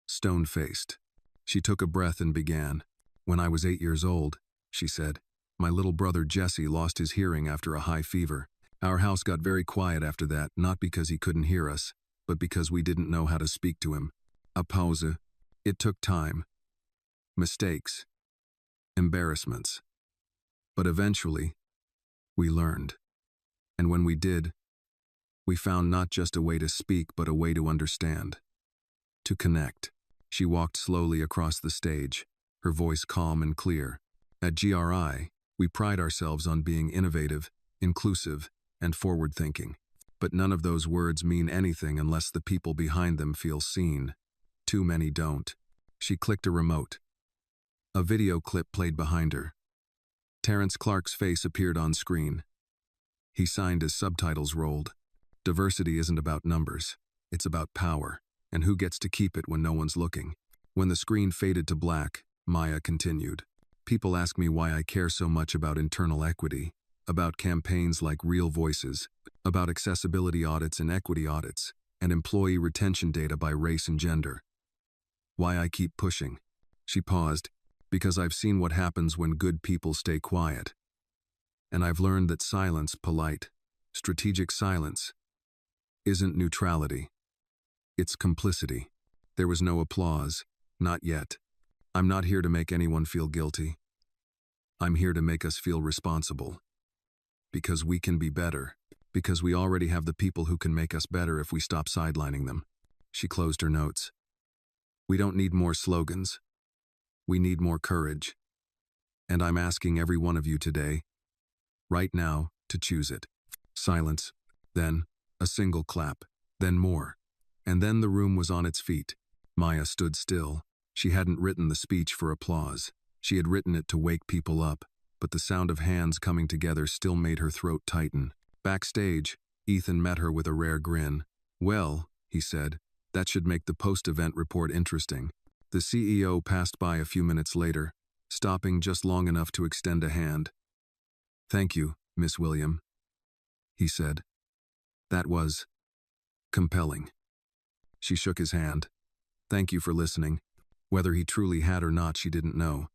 Stone-faced. She took a breath and began. When I was 8 years old, she said, my little brother Jesse lost his hearing after a high fever. Our house got very quiet after that, not because he couldn't hear us, but because we didn't know how to speak to him. A pause. It took time. Mistakes. Embarrassments. But eventually, we learned. And when we did, we found not just a way to speak, but a way to understand. To connect. She walked slowly across the stage, her voice calm and clear. At GRI, we pride ourselves on being innovative, inclusive, and forward-thinking. But none of those words mean anything unless the people behind them feel seen. Too many don't. She clicked a remote. A video clip played behind her. Terrence Clark's face appeared on screen. He signed as subtitles rolled. Diversity isn't about numbers. It's about power, and who gets to keep it when no one's looking. When the screen faded to black, Maya continued. People ask me why I care so much about internal equity, about campaigns like Real Voices, about accessibility audits and equity audits, and employee retention data by race and gender. Why I keep pushing. She paused, because I've seen what happens when good people stay quiet. And I've learned that silence, polite, strategic silence, isn't neutrality. It's complicity. There was no applause, not yet. I'm not here to make anyone feel guilty. I'm here to make us feel responsible. Because we can be better. Because we already have the people who can make us better if we stop sidelining them. She closed her notes. We don't need more slogans. We need more courage. And I'm asking every one of you today, right now, to choose it. Silence. Then, a single clap. Then more. And then the room was on its feet. Maya stood still. She hadn't written the speech for applause. She had written it to wake people up, but the sound of hands coming together still made her throat tighten. Backstage, Ethan met her with a rare grin. Well, he said, that should make the post-event report interesting. The CEO passed by a few minutes later, stopping just long enough to extend a hand. Thank you, Miss William, he said. That was Compelling. She shook his hand. Thank you for listening. Whether he truly had or not, she didn't know.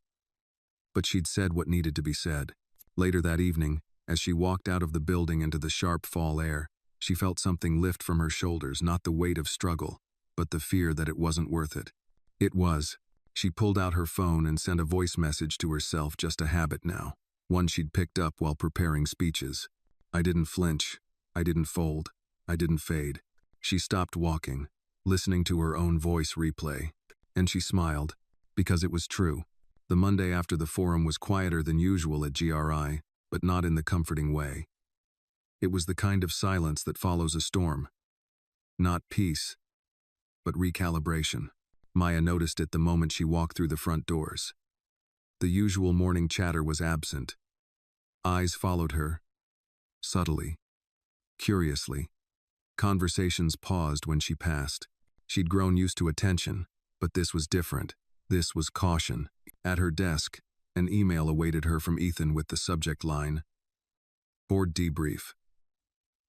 But she'd said what needed to be said. Later that evening, as she walked out of the building into the sharp fall air, she felt something lift from her shoulders, not the weight of struggle, but the fear that it wasn't worth it. It was. She pulled out her phone and sent a voice message to herself, just a habit now, one she'd picked up while preparing speeches. I didn't flinch. I didn't fold. I didn't fade. She stopped walking, listening to her own voice replay, and she smiled, because it was true. The Monday after the forum was quieter than usual at GRI, but not in the comforting way. It was the kind of silence that follows a storm. Not peace, but recalibration. Maya noticed it the moment she walked through the front doors. The usual morning chatter was absent. Eyes followed her, subtly, curiously. Conversations paused when she passed. She'd grown used to attention, but this was different. This was caution. At her desk, an email awaited her from Ethan with the subject line, Board Debrief.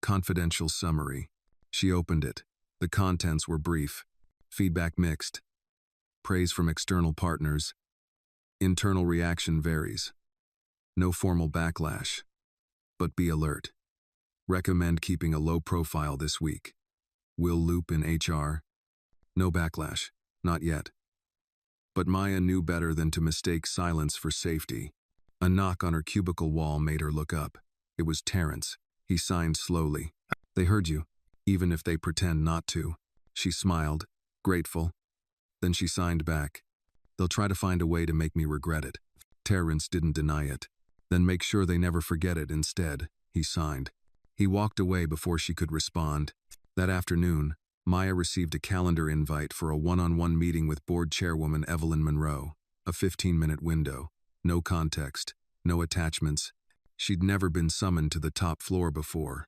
Confidential summary. She opened it. The contents were brief. Feedback mixed. Praise from external partners. Internal reaction varies. No formal backlash. But be alert. Recommend keeping a low profile this week. Will loop in HR. No backlash. Not yet. But Maya knew better than to mistake silence for safety. A knock on her cubicle wall made her look up. It was Terrence. He signed slowly. They heard you, even if they pretend not to. She smiled, grateful. Then she signed back. They'll try to find a way to make me regret it. Terrence didn't deny it. Then make sure they never forget it instead, he signed. He walked away before she could respond. That afternoon, Maya received a calendar invite for a one-on-one meeting with board chairwoman Evelyn Monroe. A 15-minute window. No context. No attachments. She'd never been summoned to the top floor before.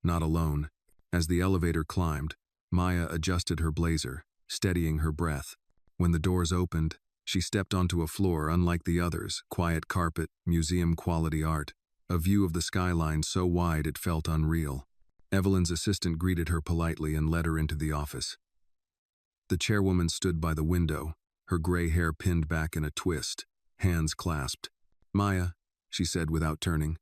Not alone. As the elevator climbed, Maya adjusted her blazer, steadying her breath. When the doors opened, she stepped onto a floor unlike the others, quiet carpet, museum-quality art, a view of the skyline so wide it felt unreal. Evelyn's assistant greeted her politely and led her into the office. The chairwoman stood by the window, her gray hair pinned back in a twist, hands clasped. Maya, she said without turning.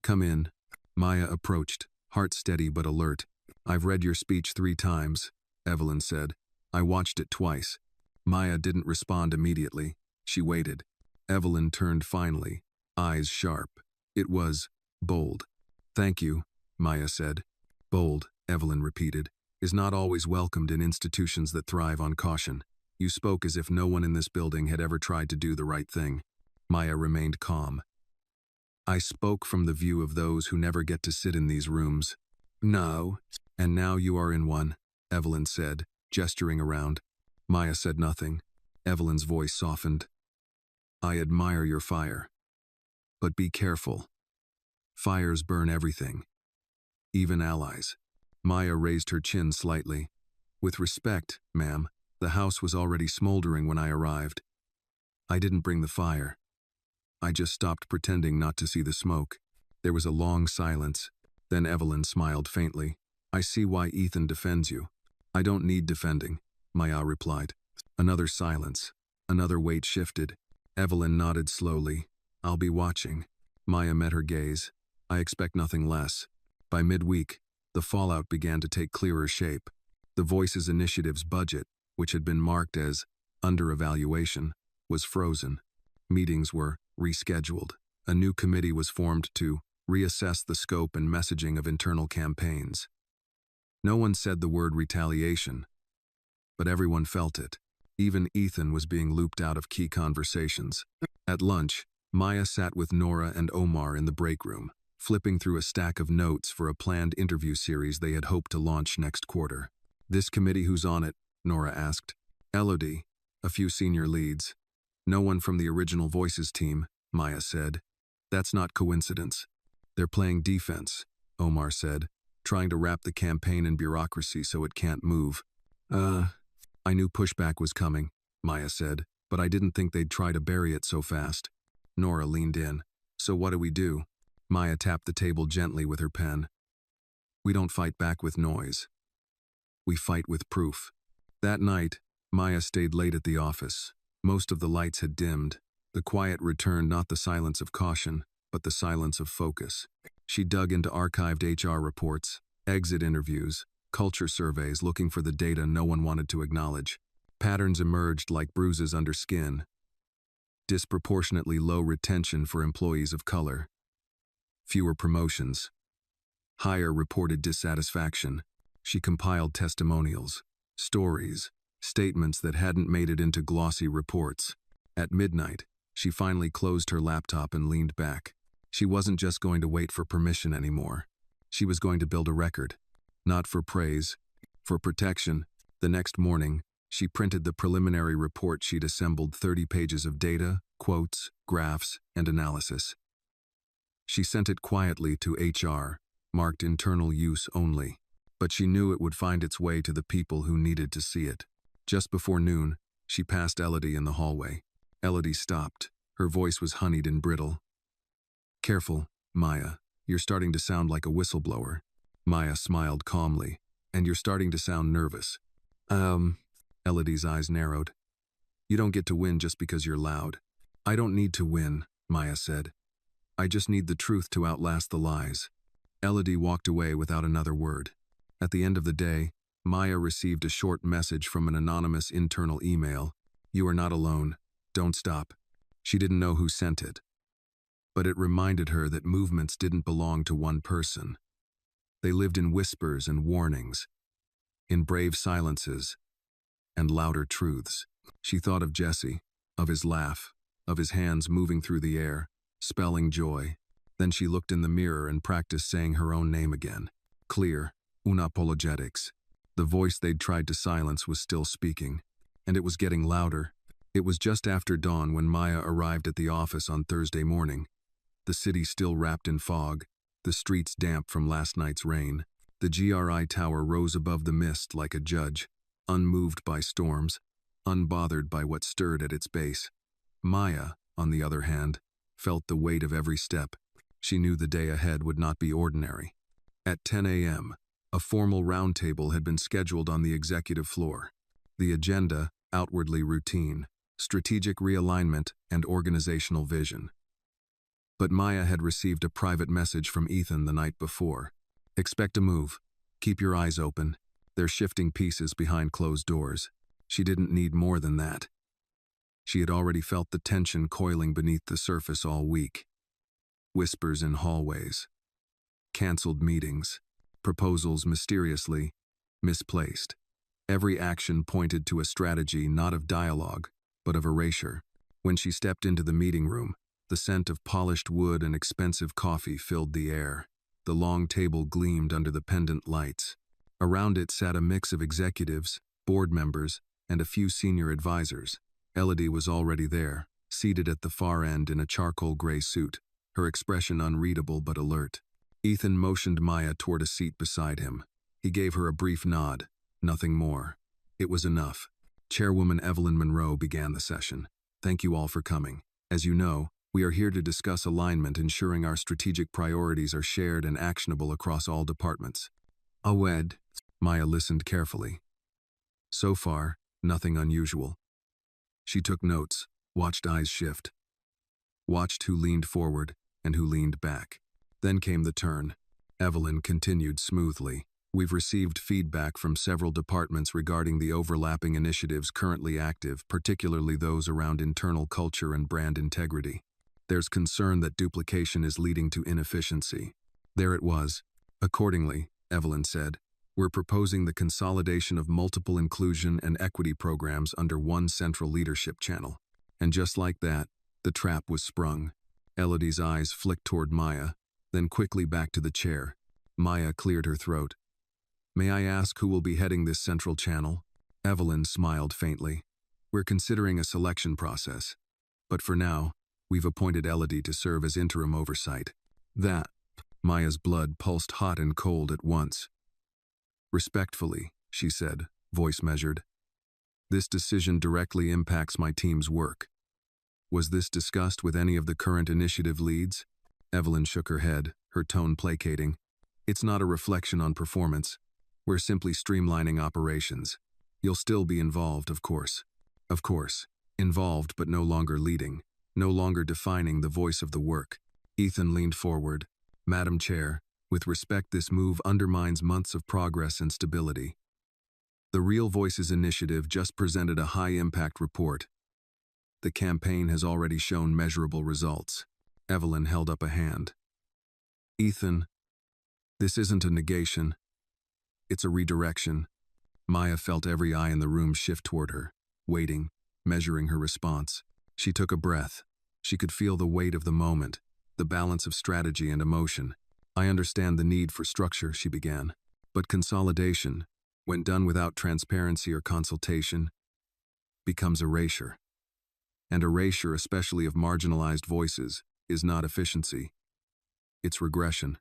Come in. Maya approached, heart steady but alert. I've read your speech 3 times, Evelyn said. I watched it twice. Maya didn't respond immediately. She waited. Evelyn turned finally, eyes sharp. It was bold. Thank you, Maya said. Bold, Evelyn repeated, is not always welcomed in institutions that thrive on caution. You spoke as if no one in this building had ever tried to do the right thing. Maya remained calm. I spoke from the view of those who never get to sit in these rooms. No, and now you are in one, Evelyn said, gesturing around. Maya said nothing. Evelyn's voice softened. I admire your fire. But be careful. Fires burn everything. Even allies. Maya raised her chin slightly. With respect, ma'am, the house was already smoldering when I arrived. I didn't bring the fire. I just stopped pretending not to see the smoke. There was a long silence. Then Evelyn smiled faintly. I see why Ethan defends you. I don't need defending, Maya replied. Another silence. Another weight shifted. Evelyn nodded slowly. I'll be watching. Maya met her gaze. I expect nothing less. By midweek, the fallout began to take clearer shape. The Voices Initiative's budget, which had been marked as under evaluation, was frozen. Meetings were rescheduled. A new committee was formed to reassess the scope and messaging of internal campaigns. No one said the word retaliation, but everyone felt it. Even Ethan was being looped out of key conversations. At lunch, Maya sat with Nora and Omar in the break room, flipping through a stack of notes for a planned interview series they had hoped to launch next quarter. This committee, who's on it? Nora asked. Elodie, a few senior leads. No one from the original Voices team, Maya said. That's not coincidence. They're playing defense, Omar said, trying to wrap the campaign in bureaucracy so it can't move. I knew pushback was coming, Maya said, but I didn't think they'd try to bury it so fast. Nora leaned in. So what do we do? Maya tapped the table gently with her pen. We don't fight back with noise. We fight with proof. That night, Maya stayed late at the office. Most of the lights had dimmed. The quiet returned, not the silence of caution, but the silence of focus. She dug into archived HR reports, exit interviews, culture surveys, looking for the data no one wanted to acknowledge. Patterns emerged like bruises under skin. Disproportionately low retention for employees of color. Fewer promotions. Higher reported dissatisfaction. She compiled testimonials, stories, statements that hadn't made it into glossy reports. At midnight, she finally closed her laptop and leaned back. She wasn't just going to wait for permission anymore. She was going to build a record. Not for praise, for protection. The next morning, she printed the preliminary report she'd assembled, 30 pages of data, quotes, graphs, and analysis. She sent it quietly to HR, marked internal use only, but she knew it would find its way to the people who needed to see it. Just before noon, she passed Elodie in the hallway. Elodie stopped. Her voice was honeyed and brittle. "Careful, Maya. You're starting to sound like a whistleblower." Maya smiled calmly. "And you're starting to sound nervous." Elodie's eyes narrowed. "You don't get to win just because you're loud." "I don't need to win," Maya said. "I just need the truth to outlast the lies." Elodie walked away without another word. At the end of the day, Maya received a short message from an anonymous internal email. "You are not alone. Don't stop." She didn't know who sent it, but it reminded her that movements didn't belong to one person. They lived in whispers and warnings, in brave silences and louder truths. She thought of Jesse, of his laugh, of his hands moving through the air, spelling joy. Then she looked in the mirror and practiced saying her own name again. Clear, unapologetics. The voice they'd tried to silence was still speaking, and it was getting louder. It was just after dawn when Maya arrived at the office on Thursday morning. The city still wrapped in fog, the streets damp from last night's rain. The GRI tower rose above the mist like a judge, unmoved by storms, unbothered by what stirred at its base. Maya, on the other hand, felt the weight of every step. She knew the day ahead would not be ordinary. At 10 a.m., a formal roundtable had been scheduled on the executive floor. The agenda, outwardly routine, strategic realignment, and organizational vision. But Maya had received a private message from Ethan the night before. "Expect a move. Keep your eyes open. They're shifting pieces behind closed doors." She didn't need more than that. She had already felt the tension coiling beneath the surface all week. Whispers in hallways. Canceled meetings. Proposals mysteriously misplaced. Every action pointed to a strategy not of dialogue, but of erasure. When she stepped into the meeting room, the scent of polished wood and expensive coffee filled the air. The long table gleamed under the pendant lights. Around it sat a mix of executives, board members, and a few senior advisors. Elodie was already there, seated at the far end in a charcoal gray suit, her expression unreadable but alert. Ethan motioned Maya toward a seat beside him. He gave her a brief nod, nothing more. It was enough. Chairwoman Evelyn Monroe began the session. "Thank you all for coming. As you know, we are here to discuss alignment, ensuring our strategic priorities are shared and actionable across all departments." "Awed." Maya listened carefully. So far, nothing unusual. She took notes, watched eyes shift. Watched who leaned forward and who leaned back. Then came the turn. Evelyn continued smoothly. "We've received feedback from several departments regarding the overlapping initiatives currently active, particularly those around internal culture and brand integrity. There's concern that duplication is leading to inefficiency." There it was. "Accordingly," Evelyn said, "we're proposing the consolidation of multiple inclusion and equity programs under one central leadership channel." And just like that, the trap was sprung. Elodie's eyes flicked toward Maya, then quickly back to the chair. Maya cleared her throat. "May I ask who will be heading this central channel?" Evelyn smiled faintly. "We're considering a selection process. But for now, we've appointed Elodie to serve as interim oversight." That, Maya's blood pulsed hot and cold at once. "Respectfully," she said, voice measured, "this decision directly impacts my team's work. Was this discussed with any of the current initiative leads?" Evelyn shook her head, her tone placating. "It's not a reflection on performance. We're simply streamlining operations. You'll still be involved, of course. Of course. Involved but no longer leading. No longer defining the voice of the work. Ethan leaned forward. Madam Chair, with respect, this move undermines months of progress and stability. The Real Voices Initiative just presented a high-impact report. The campaign has already shown measurable results. Evelyn held up a hand. Ethan, this isn't a negation. It's a redirection. Maya felt every eye in the room shift toward her, waiting, measuring her response. She took a breath. She could feel the weight of the moment, the balance of strategy and emotion. I understand the need for structure, she began. But consolidation, when done without transparency or consultation, becomes erasure. And erasure, especially of marginalized voices, is not efficiency. It's regression.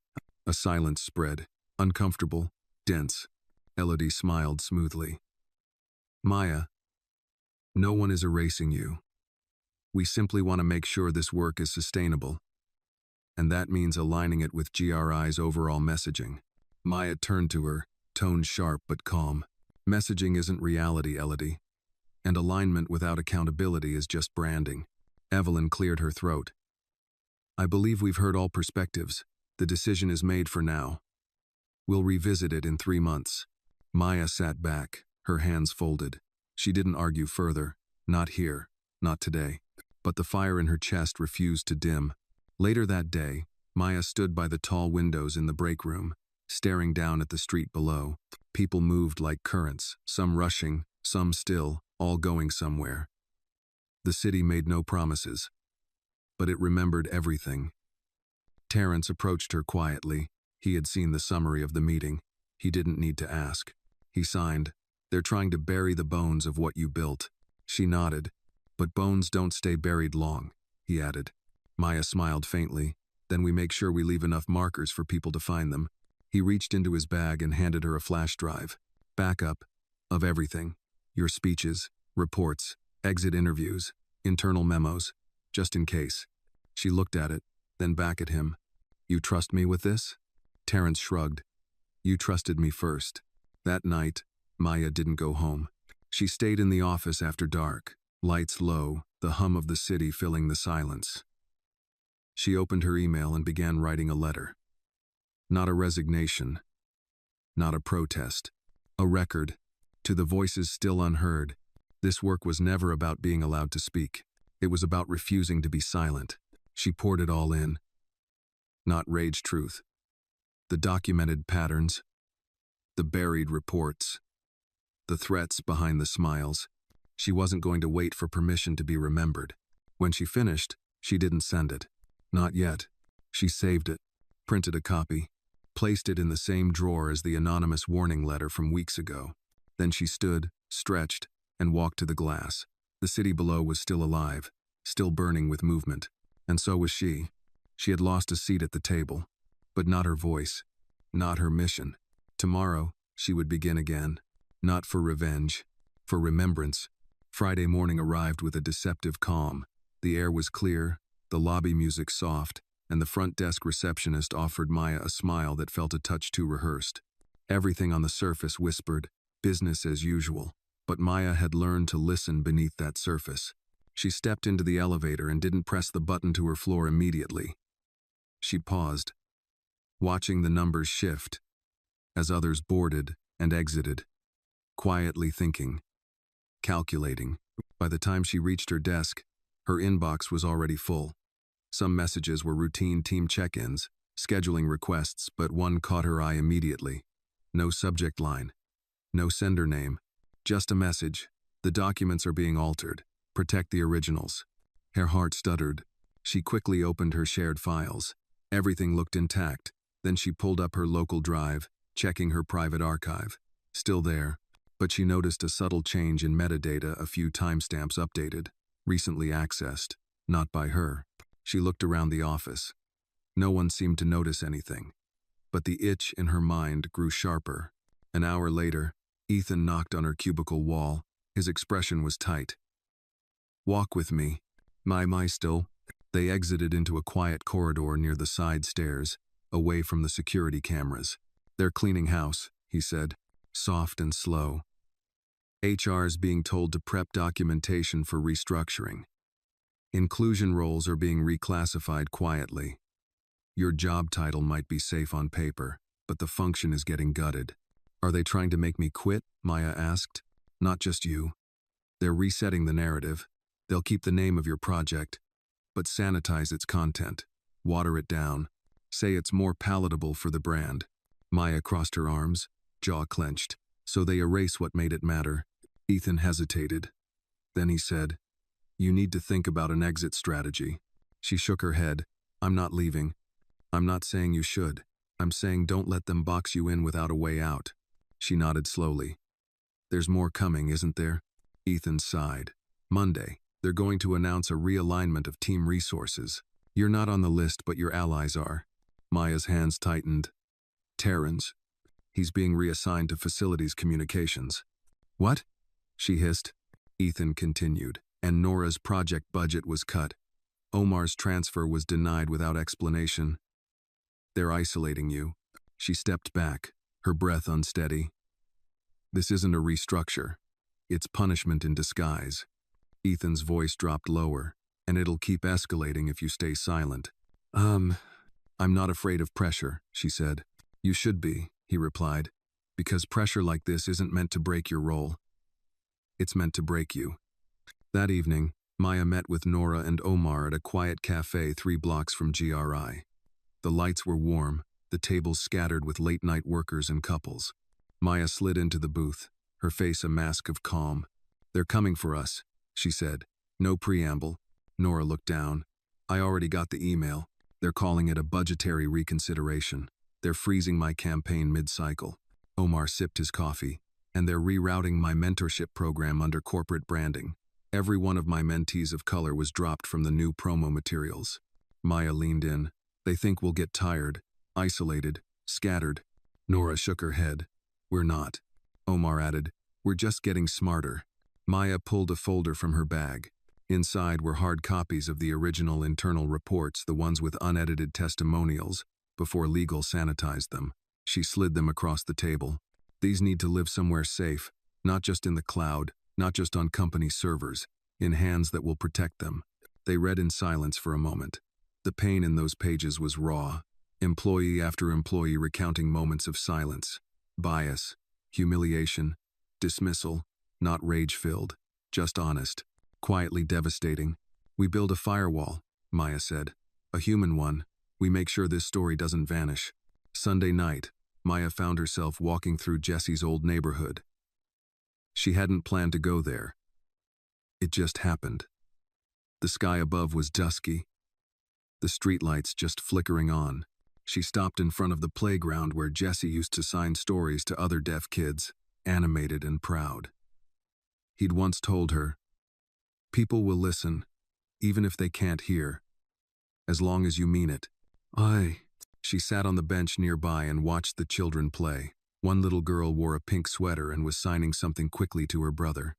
A silence spread, uncomfortable, dense. Elodie smiled smoothly. Maya, no one is erasing you. We simply want to make sure this work is sustainable. And that means aligning it with GRI's overall messaging. Maya turned to her, tone sharp but calm. Messaging isn't reality, Elodie. And alignment without accountability is just branding. Evelyn cleared her throat. I believe we've heard all perspectives. The decision is made for now. We'll revisit it in 3 months. Maya sat back, her hands folded. She didn't argue further. Not here, not today. But the fire in her chest refused to dim. Later that day, Maya stood by the tall windows in the break room, staring down at the street below. People moved like currents, some rushing, some still, all going somewhere. The city made no promises, but it remembered everything. Terrence approached her quietly. He had seen the summary of the meeting. He didn't need to ask. He signed, "They're trying to bury the bones of what you built." She nodded. "But bones don't stay buried long," he added. Maya smiled faintly. "Then we make sure we leave enough markers for people to find them." He reached into his bag and handed her a flash drive. "Backup of everything. Your speeches, reports, exit interviews, internal memos, just in case." She looked at it, then back at him. "You trust me with this?" Terrence shrugged. "You trusted me first." That night, Maya didn't go home. She stayed in the office after dark, lights low, the hum of the city filling the silence. She opened her email and began writing a letter. Not a resignation, not a protest, a record. To the voices still unheard, this work was never about being allowed to speak. It was about refusing to be silent. She poured it all in. Not rage truth. The documented patterns, the buried reports, the threats behind the smiles. She wasn't going to wait for permission to be remembered. When she finished, she didn't send it. Not yet. She saved it, printed a copy, placed it in the same drawer as the anonymous warning letter from weeks ago. Then she stood, stretched, and walked to the glass. The city below was still alive, still burning with movement. And so was she. She had lost a seat at the table, but not her voice, not her mission. Tomorrow, she would begin again. Not for revenge, for remembrance. Friday morning arrived with a deceptive calm. The air was clear, the lobby music soft, and the front desk receptionist offered Maya a smile that felt a touch too rehearsed. Everything on the surface whispered, business as usual, but Maya had learned to listen beneath that surface. She stepped into the elevator and didn't press the button to her floor immediately. She paused, watching the numbers shift, as others boarded and exited, quietly thinking, calculating. By the time she reached her desk, her inbox was already full. Some messages were routine team check-ins, scheduling requests, but one caught her eye immediately. No subject line, no sender name, just a message. The documents are being altered. Protect the originals. Her heart stuttered. She quickly opened her shared files. Everything looked intact. Then she pulled up her local drive, checking her private archive. Still there, but she noticed a subtle change in metadata, a few timestamps updated, recently accessed, not by her. She looked around the office. No one seemed to notice anything, but the itch in her mind grew sharper. An hour later, Ethan knocked on her cubicle wall. His expression was tight. "Walk with me." My still. They exited into a quiet corridor near the side stairs, away from the security cameras. "They're cleaning house," he said. soft and slow. HR is being told to prep documentation for restructuring. Inclusion roles are being reclassified quietly. Your job title might be safe on paper, but the function is getting gutted. Are they trying to make me quit? Maya asked. Not just you. They're resetting the narrative. They'll keep the name of your project, but sanitize its content. Water it down. Say it's more palatable for the brand. Maya crossed her arms, jaw clenched. So they erase what made it matter. Ethan hesitated. Then he said, "You need to think about an exit strategy." She shook her head. "I'm not leaving. I'm not saying you should. I'm saying don't let them box you in without a way out." She nodded slowly. "There's more coming, isn't there?" Ethan sighed. "Monday, they're going to announce a realignment of team resources. You're not on the list, but your allies are." Maya's hands tightened. "Terrence. He's being reassigned to facilities communications." "What?" she hissed. Ethan continued. "And Nora's project budget was cut. Omar's transfer was denied without explanation. They're isolating you." She stepped back, her breath unsteady. "This isn't a restructure. It's punishment in disguise." Ethan's voice dropped lower. "And it'll keep escalating if you stay silent." I'm not afraid of pressure," she said. "You should be," he replied, "because pressure like this isn't meant to break your role. It's meant to break you." That evening, Maya met with Nora and Omar at a quiet cafe 3 blocks from GRI. The lights were warm, the tables scattered with late-night workers and couples. Maya slid into the booth, her face a mask of calm. "They're coming for us," she said. No preamble. Nora looked down. "I already got the email. They're calling it a budgetary reconsideration. They're freezing my campaign mid-cycle." Omar sipped his coffee. "And they're rerouting my mentorship program under corporate branding. Every one of my mentees of color was dropped from the new promo materials." Maya leaned in. "They think we'll get tired, isolated, scattered." Nora shook her head. "We're not." Omar added, "We're just getting smarter." Maya pulled a folder from her bag. Inside were hard copies of the original internal reports, the ones with unedited testimonials, before legal sanitized them. She slid them across the table. "These need to live somewhere safe, not just in the cloud, not just on company servers, in hands that will protect them." They read in silence for a moment. The pain in those pages was raw, employee after employee recounting moments of silence, bias, humiliation, dismissal, not rage-filled, just honest. Quietly devastating. "We build a firewall," Maya said. "A human one. We make sure this story doesn't vanish." Sunday night, Maya found herself walking through Jesse's old neighborhood. She hadn't planned to go there. It just happened. The sky above was dusky, the streetlights just flickering on. She stopped in front of the playground where Jesse used to sign stories to other deaf kids, animated and proud. He'd once told her, "People will listen, even if they can't hear, as long as you mean it." She sat on the bench nearby and watched the children play. One little girl wore a pink sweater and was signing something quickly to her brother.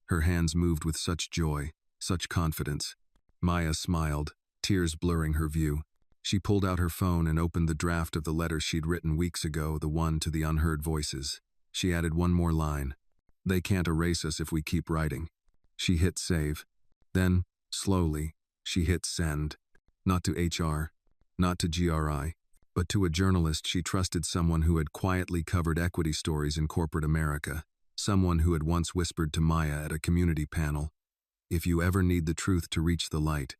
Her hands moved with such joy, such confidence. Maya smiled, tears blurring her view. She pulled out her phone and opened the draft of the letter she'd written weeks ago, the one to the unheard voices. She added one more line. "They can't erase us if we keep writing." She hit save. Then, slowly, she hit send. Not to HR, not to GRI, but to a journalist she trusted, someone who had quietly covered equity stories in corporate America, someone who had once whispered to Maya at a community panel, "If you ever need the truth to reach the light,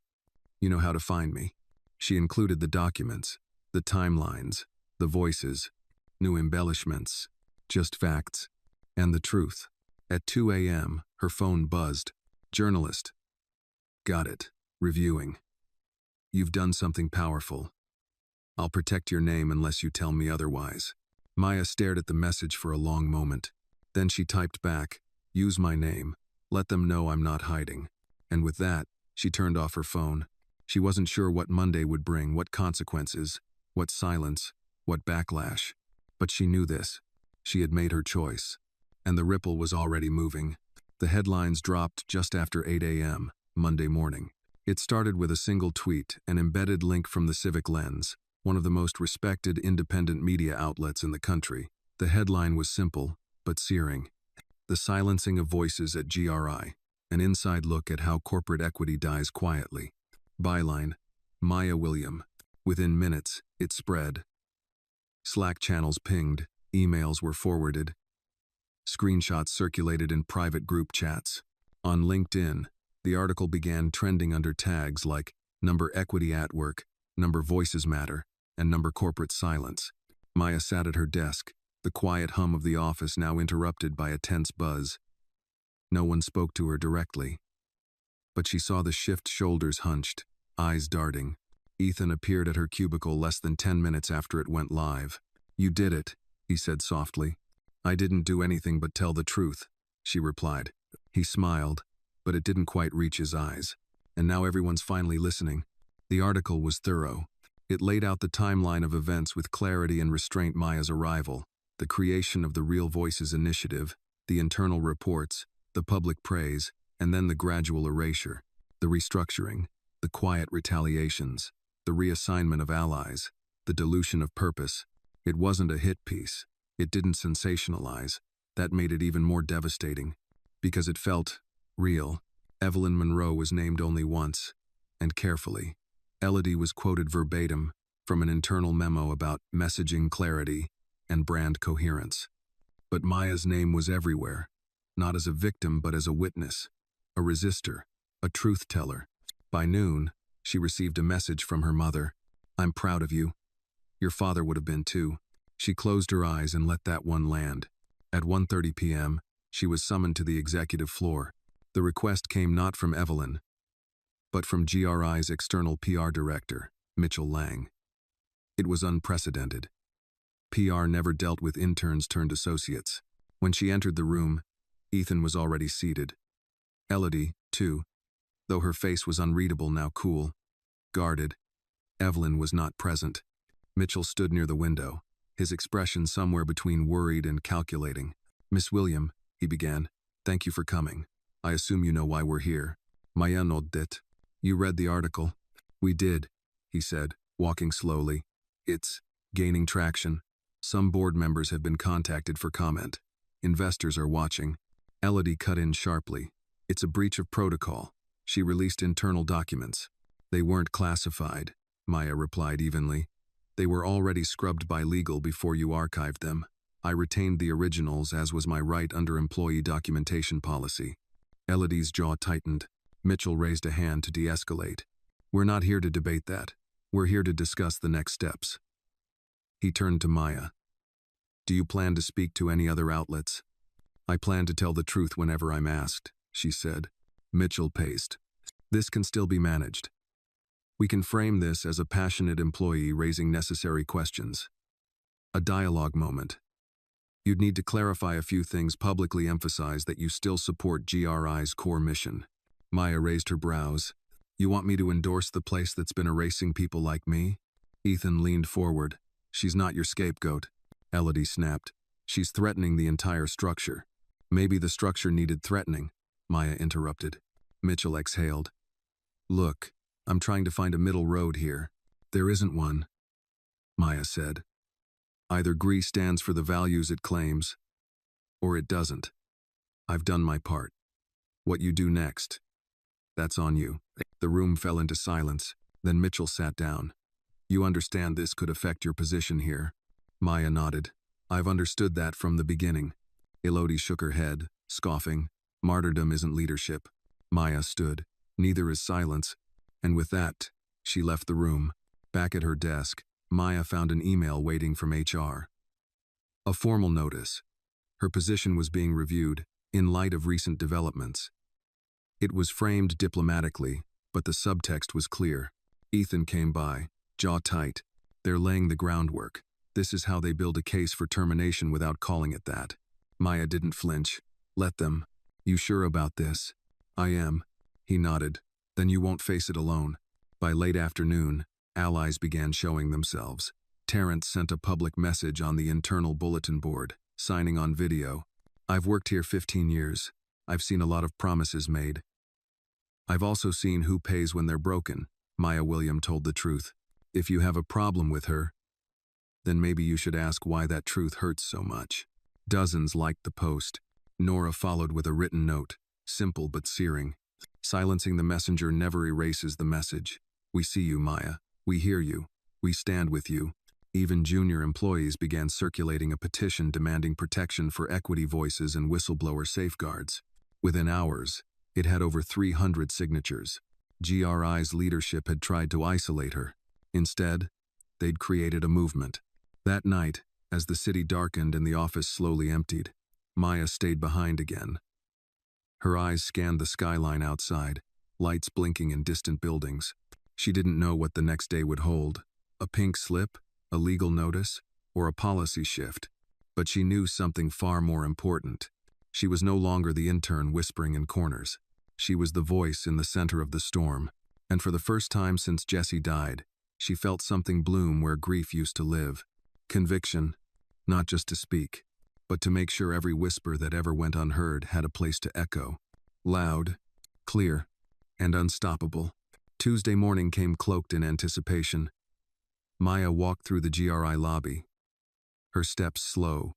you know how to find me." She included the documents, the timelines, the voices, no embellishments, just facts, and the truth. At 2 a.m., her phone buzzed. "Journalist." "Got it. Reviewing. You've done something powerful. I'll protect your name unless you tell me otherwise." Maya stared at the message for a long moment. Then she typed back, "Use my name. Let them know I'm not hiding." And with that, she turned off her phone. She wasn't sure what Monday would bring, what consequences, what silence, what backlash. But she knew this. She had made her choice. And the ripple was already moving. The headlines dropped just after 8 a.m., Monday morning. It started with a single tweet, an embedded link from the Civic Lens, one of the most respected independent media outlets in the country. The headline was simple: but searing. The silencing of voices at GRI, an inside look at how corporate equity dies quietly. Byline, Maya William. Within minutes, it spread. Slack channels pinged, emails were forwarded. Screenshots circulated in private group chats. On LinkedIn, the article began trending under tags like number equity at work, number voices matter, and number corporate silence. Maya sat at her desk, the quiet hum of the office now interrupted by a tense buzz. No one spoke to her directly, but she saw the shift, shoulders hunched, eyes darting. Ethan appeared at her cubicle less than 10 minutes after it went live. "You did it," he said softly. "I didn't do anything but tell the truth," she replied. He smiled, but it didn't quite reach his eyes. "And now everyone's finally listening." The article was thorough. It laid out the timeline of events with clarity and restraint. Maya's arrival, the creation of the Real Voices initiative, the internal reports, the public praise, and then the gradual erasure, the restructuring, the quiet retaliations, the reassignment of allies, the dilution of purpose. It wasn't a hit piece. It didn't sensationalize. That made it even more devastating, because it felt real. Evelyn Monroe was named only once, and carefully. Elodie was quoted verbatim from an internal memo about messaging clarity and brand coherence. But Maya's name was everywhere, not as a victim but as a witness, a resistor, a truth teller. By noon, she received a message from her mother. "I'm proud of you. Your father would have been too." She closed her eyes and let that one land. At 1:30 p.m., she was summoned to the executive floor. The request came not from Evelyn, but from GRI's external PR director, Mitchell Lang. It was unprecedented. PR never dealt with interns turned associates. When she entered the room, Ethan was already seated. Elodie, too, though her face was unreadable now, cool, guarded. Evelyn was not present. Mitchell stood near the window, his expression somewhere between worried and calculating. "Miss William," he began, "thank you for coming. I assume you know why we're here." Maya nodded. "You read the article?" "We did," he said, walking slowly. "It's gaining traction. Some board members have been contacted for comment. Investors are watching." Elodie cut in sharply. "It's a breach of protocol." She released internal documents. "They weren't classified," Maya replied evenly. "They were already scrubbed by legal before you archived them. I retained the originals, as was my right under employee documentation policy." Elodie's jaw tightened. Mitchell raised a hand to de-escalate. "We're not here to debate that. We're here to discuss the next steps." He turned to Maya. "Do you plan to speak to any other outlets?" "I plan to tell the truth whenever I'm asked," she said. Mitchell paced. "This can still be managed. We can frame this as a passionate employee raising necessary questions. A dialogue moment. You'd need to clarify a few things, publicly emphasize that you still support GRI's core mission." Maya raised her brows. "You want me to endorse the place that's been erasing people like me?" Ethan leaned forward. "She's not your scapegoat," Elodie snapped. "She's threatening the entire structure." "Maybe the structure needed threatening," Maya interrupted. Mitchell exhaled. "Look, I'm trying to find a middle road here." "There isn't one," Maya said. "Either GRI stands for the values it claims, or it doesn't. I've done my part. What you do next, that's on you." The room fell into silence. Then Mitchell sat down. "You understand this could affect your position here?" Maya nodded. "I've understood that from the beginning." Elodie shook her head, scoffing. "Martyrdom isn't leadership." Maya stood. "Neither is silence." And with that, she left the room. Back at her desk, Maya found an email waiting from HR. A formal notice. Her position was being reviewed, in light of recent developments. It was framed diplomatically, but the subtext was clear. Ethan came by, jaw tight. "They're laying the groundwork. This is how they build a case for termination without calling it that." Maya didn't flinch. "Let them. You sure about this?" "I am." He nodded. "Then you won't face it alone." By late afternoon, allies began showing themselves. Terrence sent a public message on the internal bulletin board, signing on video. "I've worked here 15 years. I've seen a lot of promises made. I've also seen who pays when they're broken." Maya William told the truth. "If you have a problem with her, then maybe you should ask why that truth hurts so much." Dozens liked the post. Nora followed with a written note, simple but searing. Silencing the messenger never erases the message. We see you, Maya. We hear you. We stand with you. Even junior employees began circulating a petition demanding protection for equity voices and whistleblower safeguards. Within hours, it had over 300 signatures. GRI's leadership had tried to isolate her. Instead, they'd created a movement. That night, as the city darkened and the office slowly emptied, Maya stayed behind again. Her eyes scanned the skyline outside, lights blinking in distant buildings. She didn't know what the next day would hold, a pink slip, a legal notice, or a policy shift. But she knew something far more important. She was no longer the intern whispering in corners. She was the voice in the center of the storm. And for the first time since Jesse died, she felt something bloom where grief used to live. Conviction, not just to speak, but to make sure every whisper that ever went unheard had a place to echo. Loud, clear, and unstoppable. Tuesday morning came cloaked in anticipation. Maya walked through the GRI lobby, her steps slow,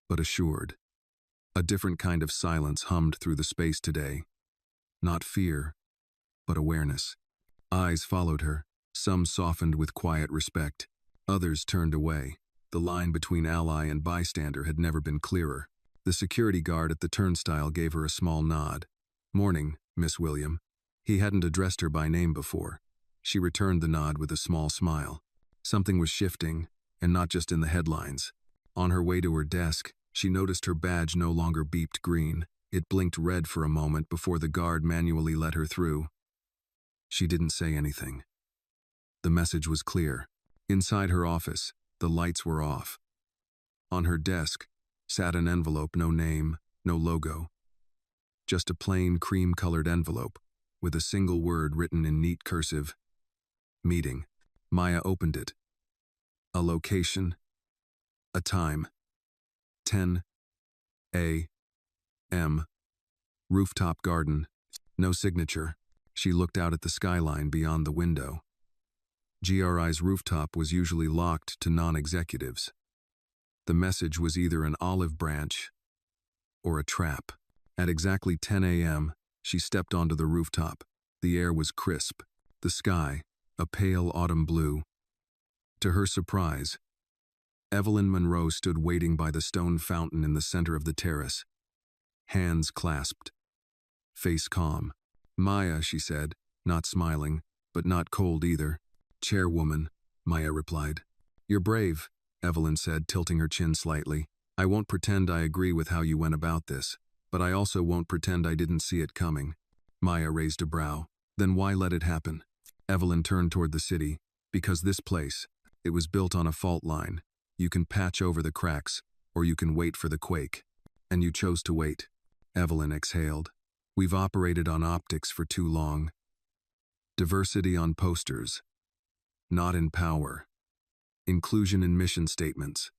but assured. A different kind of silence hummed through the space today. Not fear, but awareness. Eyes followed her, some softened with quiet respect, others turned away. The line between ally and bystander had never been clearer. The security guard at the turnstile gave her a small nod. "Morning, Miss William." He hadn't addressed her by name before. She returned the nod with a small smile. Something was shifting, and not just in the headlines. On her way to her desk, she noticed her badge no longer beeped green. It blinked red for a moment before the guard manually let her through. She didn't say anything. The message was clear. Inside her office, the lights were off. On her desk sat an envelope, no name, no logo. Just a plain cream-colored envelope, with a single word written in neat cursive. Meeting. Maya opened it. A location. A time. 10 a.m. Rooftop garden. No signature. She looked out at the skyline beyond the window. GRI's rooftop was usually locked to non-executives. The message was either an olive branch or a trap. At exactly 10 a.m., she stepped onto the rooftop. The air was crisp, the sky a pale autumn blue. To her surprise, Evelyn Monroe stood waiting by the stone fountain in the center of the terrace. Hands clasped, face calm. "Maya," she said, not smiling, but not cold either. "Chairwoman," Maya replied. "You're brave," Evelyn said, tilting her chin slightly. "I won't pretend I agree with how you went about this, but I also won't pretend I didn't see it coming." Maya raised a brow. "Then why let it happen?" Evelyn turned toward the city. "Because this place, it was built on a fault line. You can patch over the cracks, or you can wait for the quake. And you chose to wait." Evelyn exhaled. "We've operated on optics for too long. Diversity on posters, not in power. Inclusion in mission statements,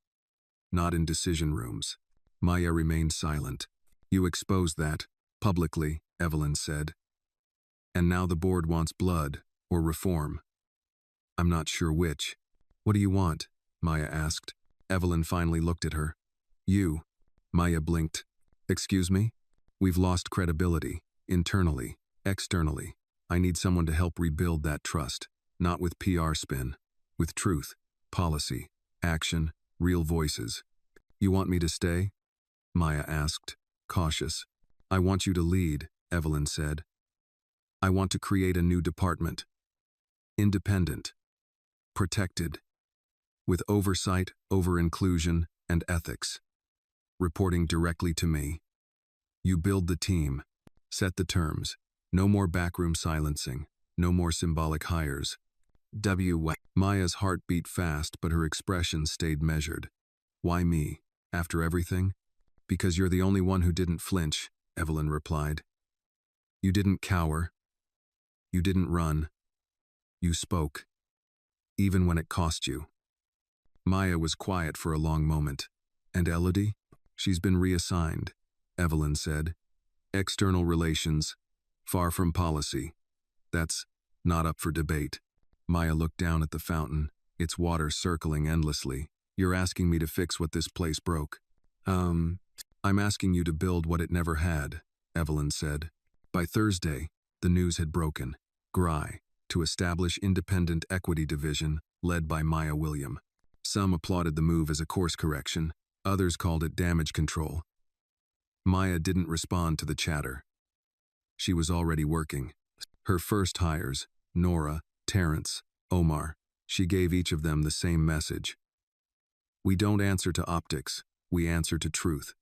not in decision rooms." Maya remained silent. "You exposed that, publicly," Evelyn said. "And now the board wants blood, or reform. I'm not sure which." "What do you want?" Maya asked. Evelyn finally looked at her. "You." Maya blinked. "Excuse me? We've lost credibility, internally, externally. I need someone to help rebuild that trust, not with PR spin, with truth, policy, action, real voices." "You want me to stay?" Maya asked, cautious. "I want you to lead," Evelyn said. "I want to create a new department. Independent. Protected. With oversight over inclusion and ethics. Reporting directly to me. You build the team. Set the terms. No more backroom silencing. No more symbolic hires. Maya's heart beat fast, but her expression stayed measured. "Why me? After everything?" "Because you're the only one who didn't flinch," Evelyn replied. "You didn't cower. You didn't run. You spoke. Even when it cost you." Maya was quiet for a long moment. "And Elodie?" "She's been reassigned," Evelyn said. "External relations, far from policy. That's not up for debate." Maya looked down at the fountain, its water circling endlessly. "You're asking me to fix what this place broke." Um, I'm asking you to build what it never had, Evelyn said. By Thursday, the news had broken. GRI, to establish independent equity division, led by Maya William. Some applauded the move as a course correction, others called it damage control. Maya didn't respond to the chatter. She was already working. Her first hires, Nora, Terrence, Omar, she gave each of them the same message. We don't answer to optics, we answer to truth.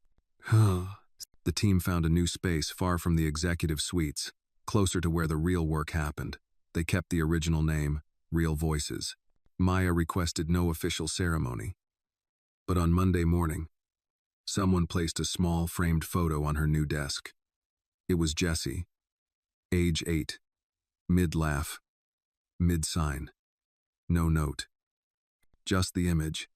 The team found a new space far from the executive suites, closer to where the real work happened. They kept the original name, Real Voices. Maya requested no official ceremony. But on Monday morning, someone placed a small framed photo on her new desk. It was Jessie, age 8, mid-laugh, mid-sign. No note. Just the image.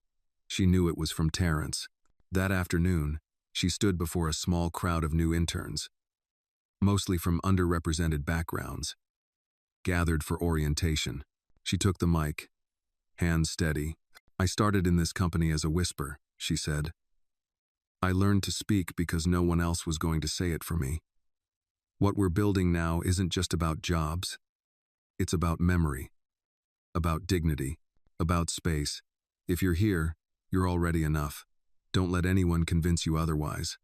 She knew it was from Terrence. That afternoon, she stood before a small crowd of new interns, mostly from underrepresented backgrounds, gathered for orientation. She took the mic, hands steady. I started in this company as a whisper, she said. I learned to speak because no one else was going to say it for me. What we're building now isn't just about jobs. It's about memory, about dignity, about space. If you're here, you're already enough. Don't let anyone convince you otherwise.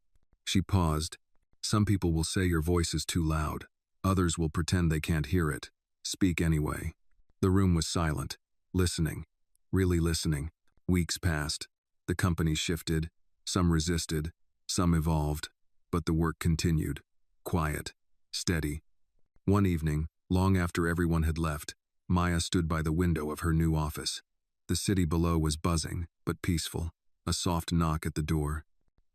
She paused. Some people will say your voice is too loud. Others will pretend they can't hear it. Speak anyway. The room was silent, listening, really listening. Weeks passed. The company shifted. Some resisted, some evolved, but the work continued. Quiet, steady. One evening, long after everyone had left, Maya stood by the window of her new office. The city below was buzzing, but peaceful. A soft knock at the door.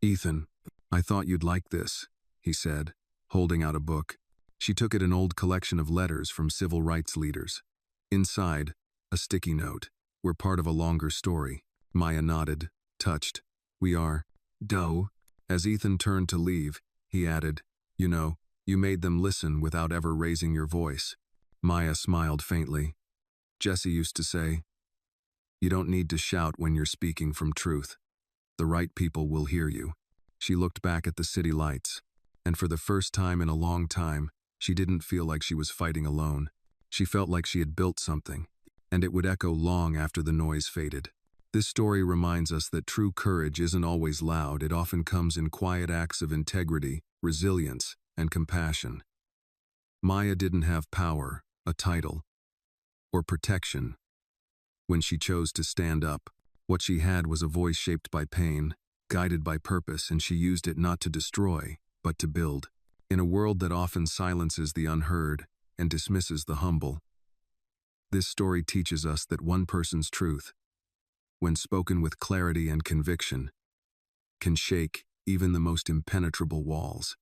Ethan, I thought you'd like this, he said, holding out a book. She took it, an old collection of letters from civil rights leaders. Inside, a sticky note. We're part of a longer story. Maya nodded, touched. We are. Doe. As Ethan turned to leave, he added, You know, you made them listen without ever raising your voice. Maya smiled faintly. Jessie used to say, You don't need to shout when you're speaking from truth. The right people will hear you. She looked back at the city lights, and for the first time in a long time, she didn't feel like she was fighting alone. She felt like she had built something, and it would echo long after the noise faded. This story reminds us that true courage isn't always loud. It often comes in quiet acts of integrity, resilience, and compassion. Maya didn't have power, a title, or protection. When she chose to stand up, what she had was a voice shaped by pain, guided by purpose, and she used it not to destroy, but to build. In a world that often silences the unheard and dismisses the humble, this story teaches us that one person's truth, when spoken with clarity and conviction, can shake even the most impenetrable walls.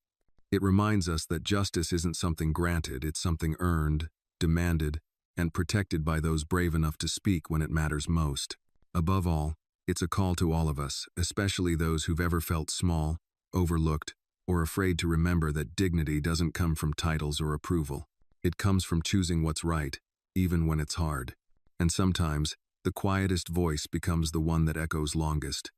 It reminds us that justice isn't something granted, it's something earned, demanded, and protected by those brave enough to speak when it matters most. Above all, it's a call to all of us, especially those who've ever felt small, overlooked, or afraid to remember that dignity doesn't come from titles or approval. It comes from choosing what's right, even when it's hard. And sometimes, the quietest voice becomes the one that echoes longest.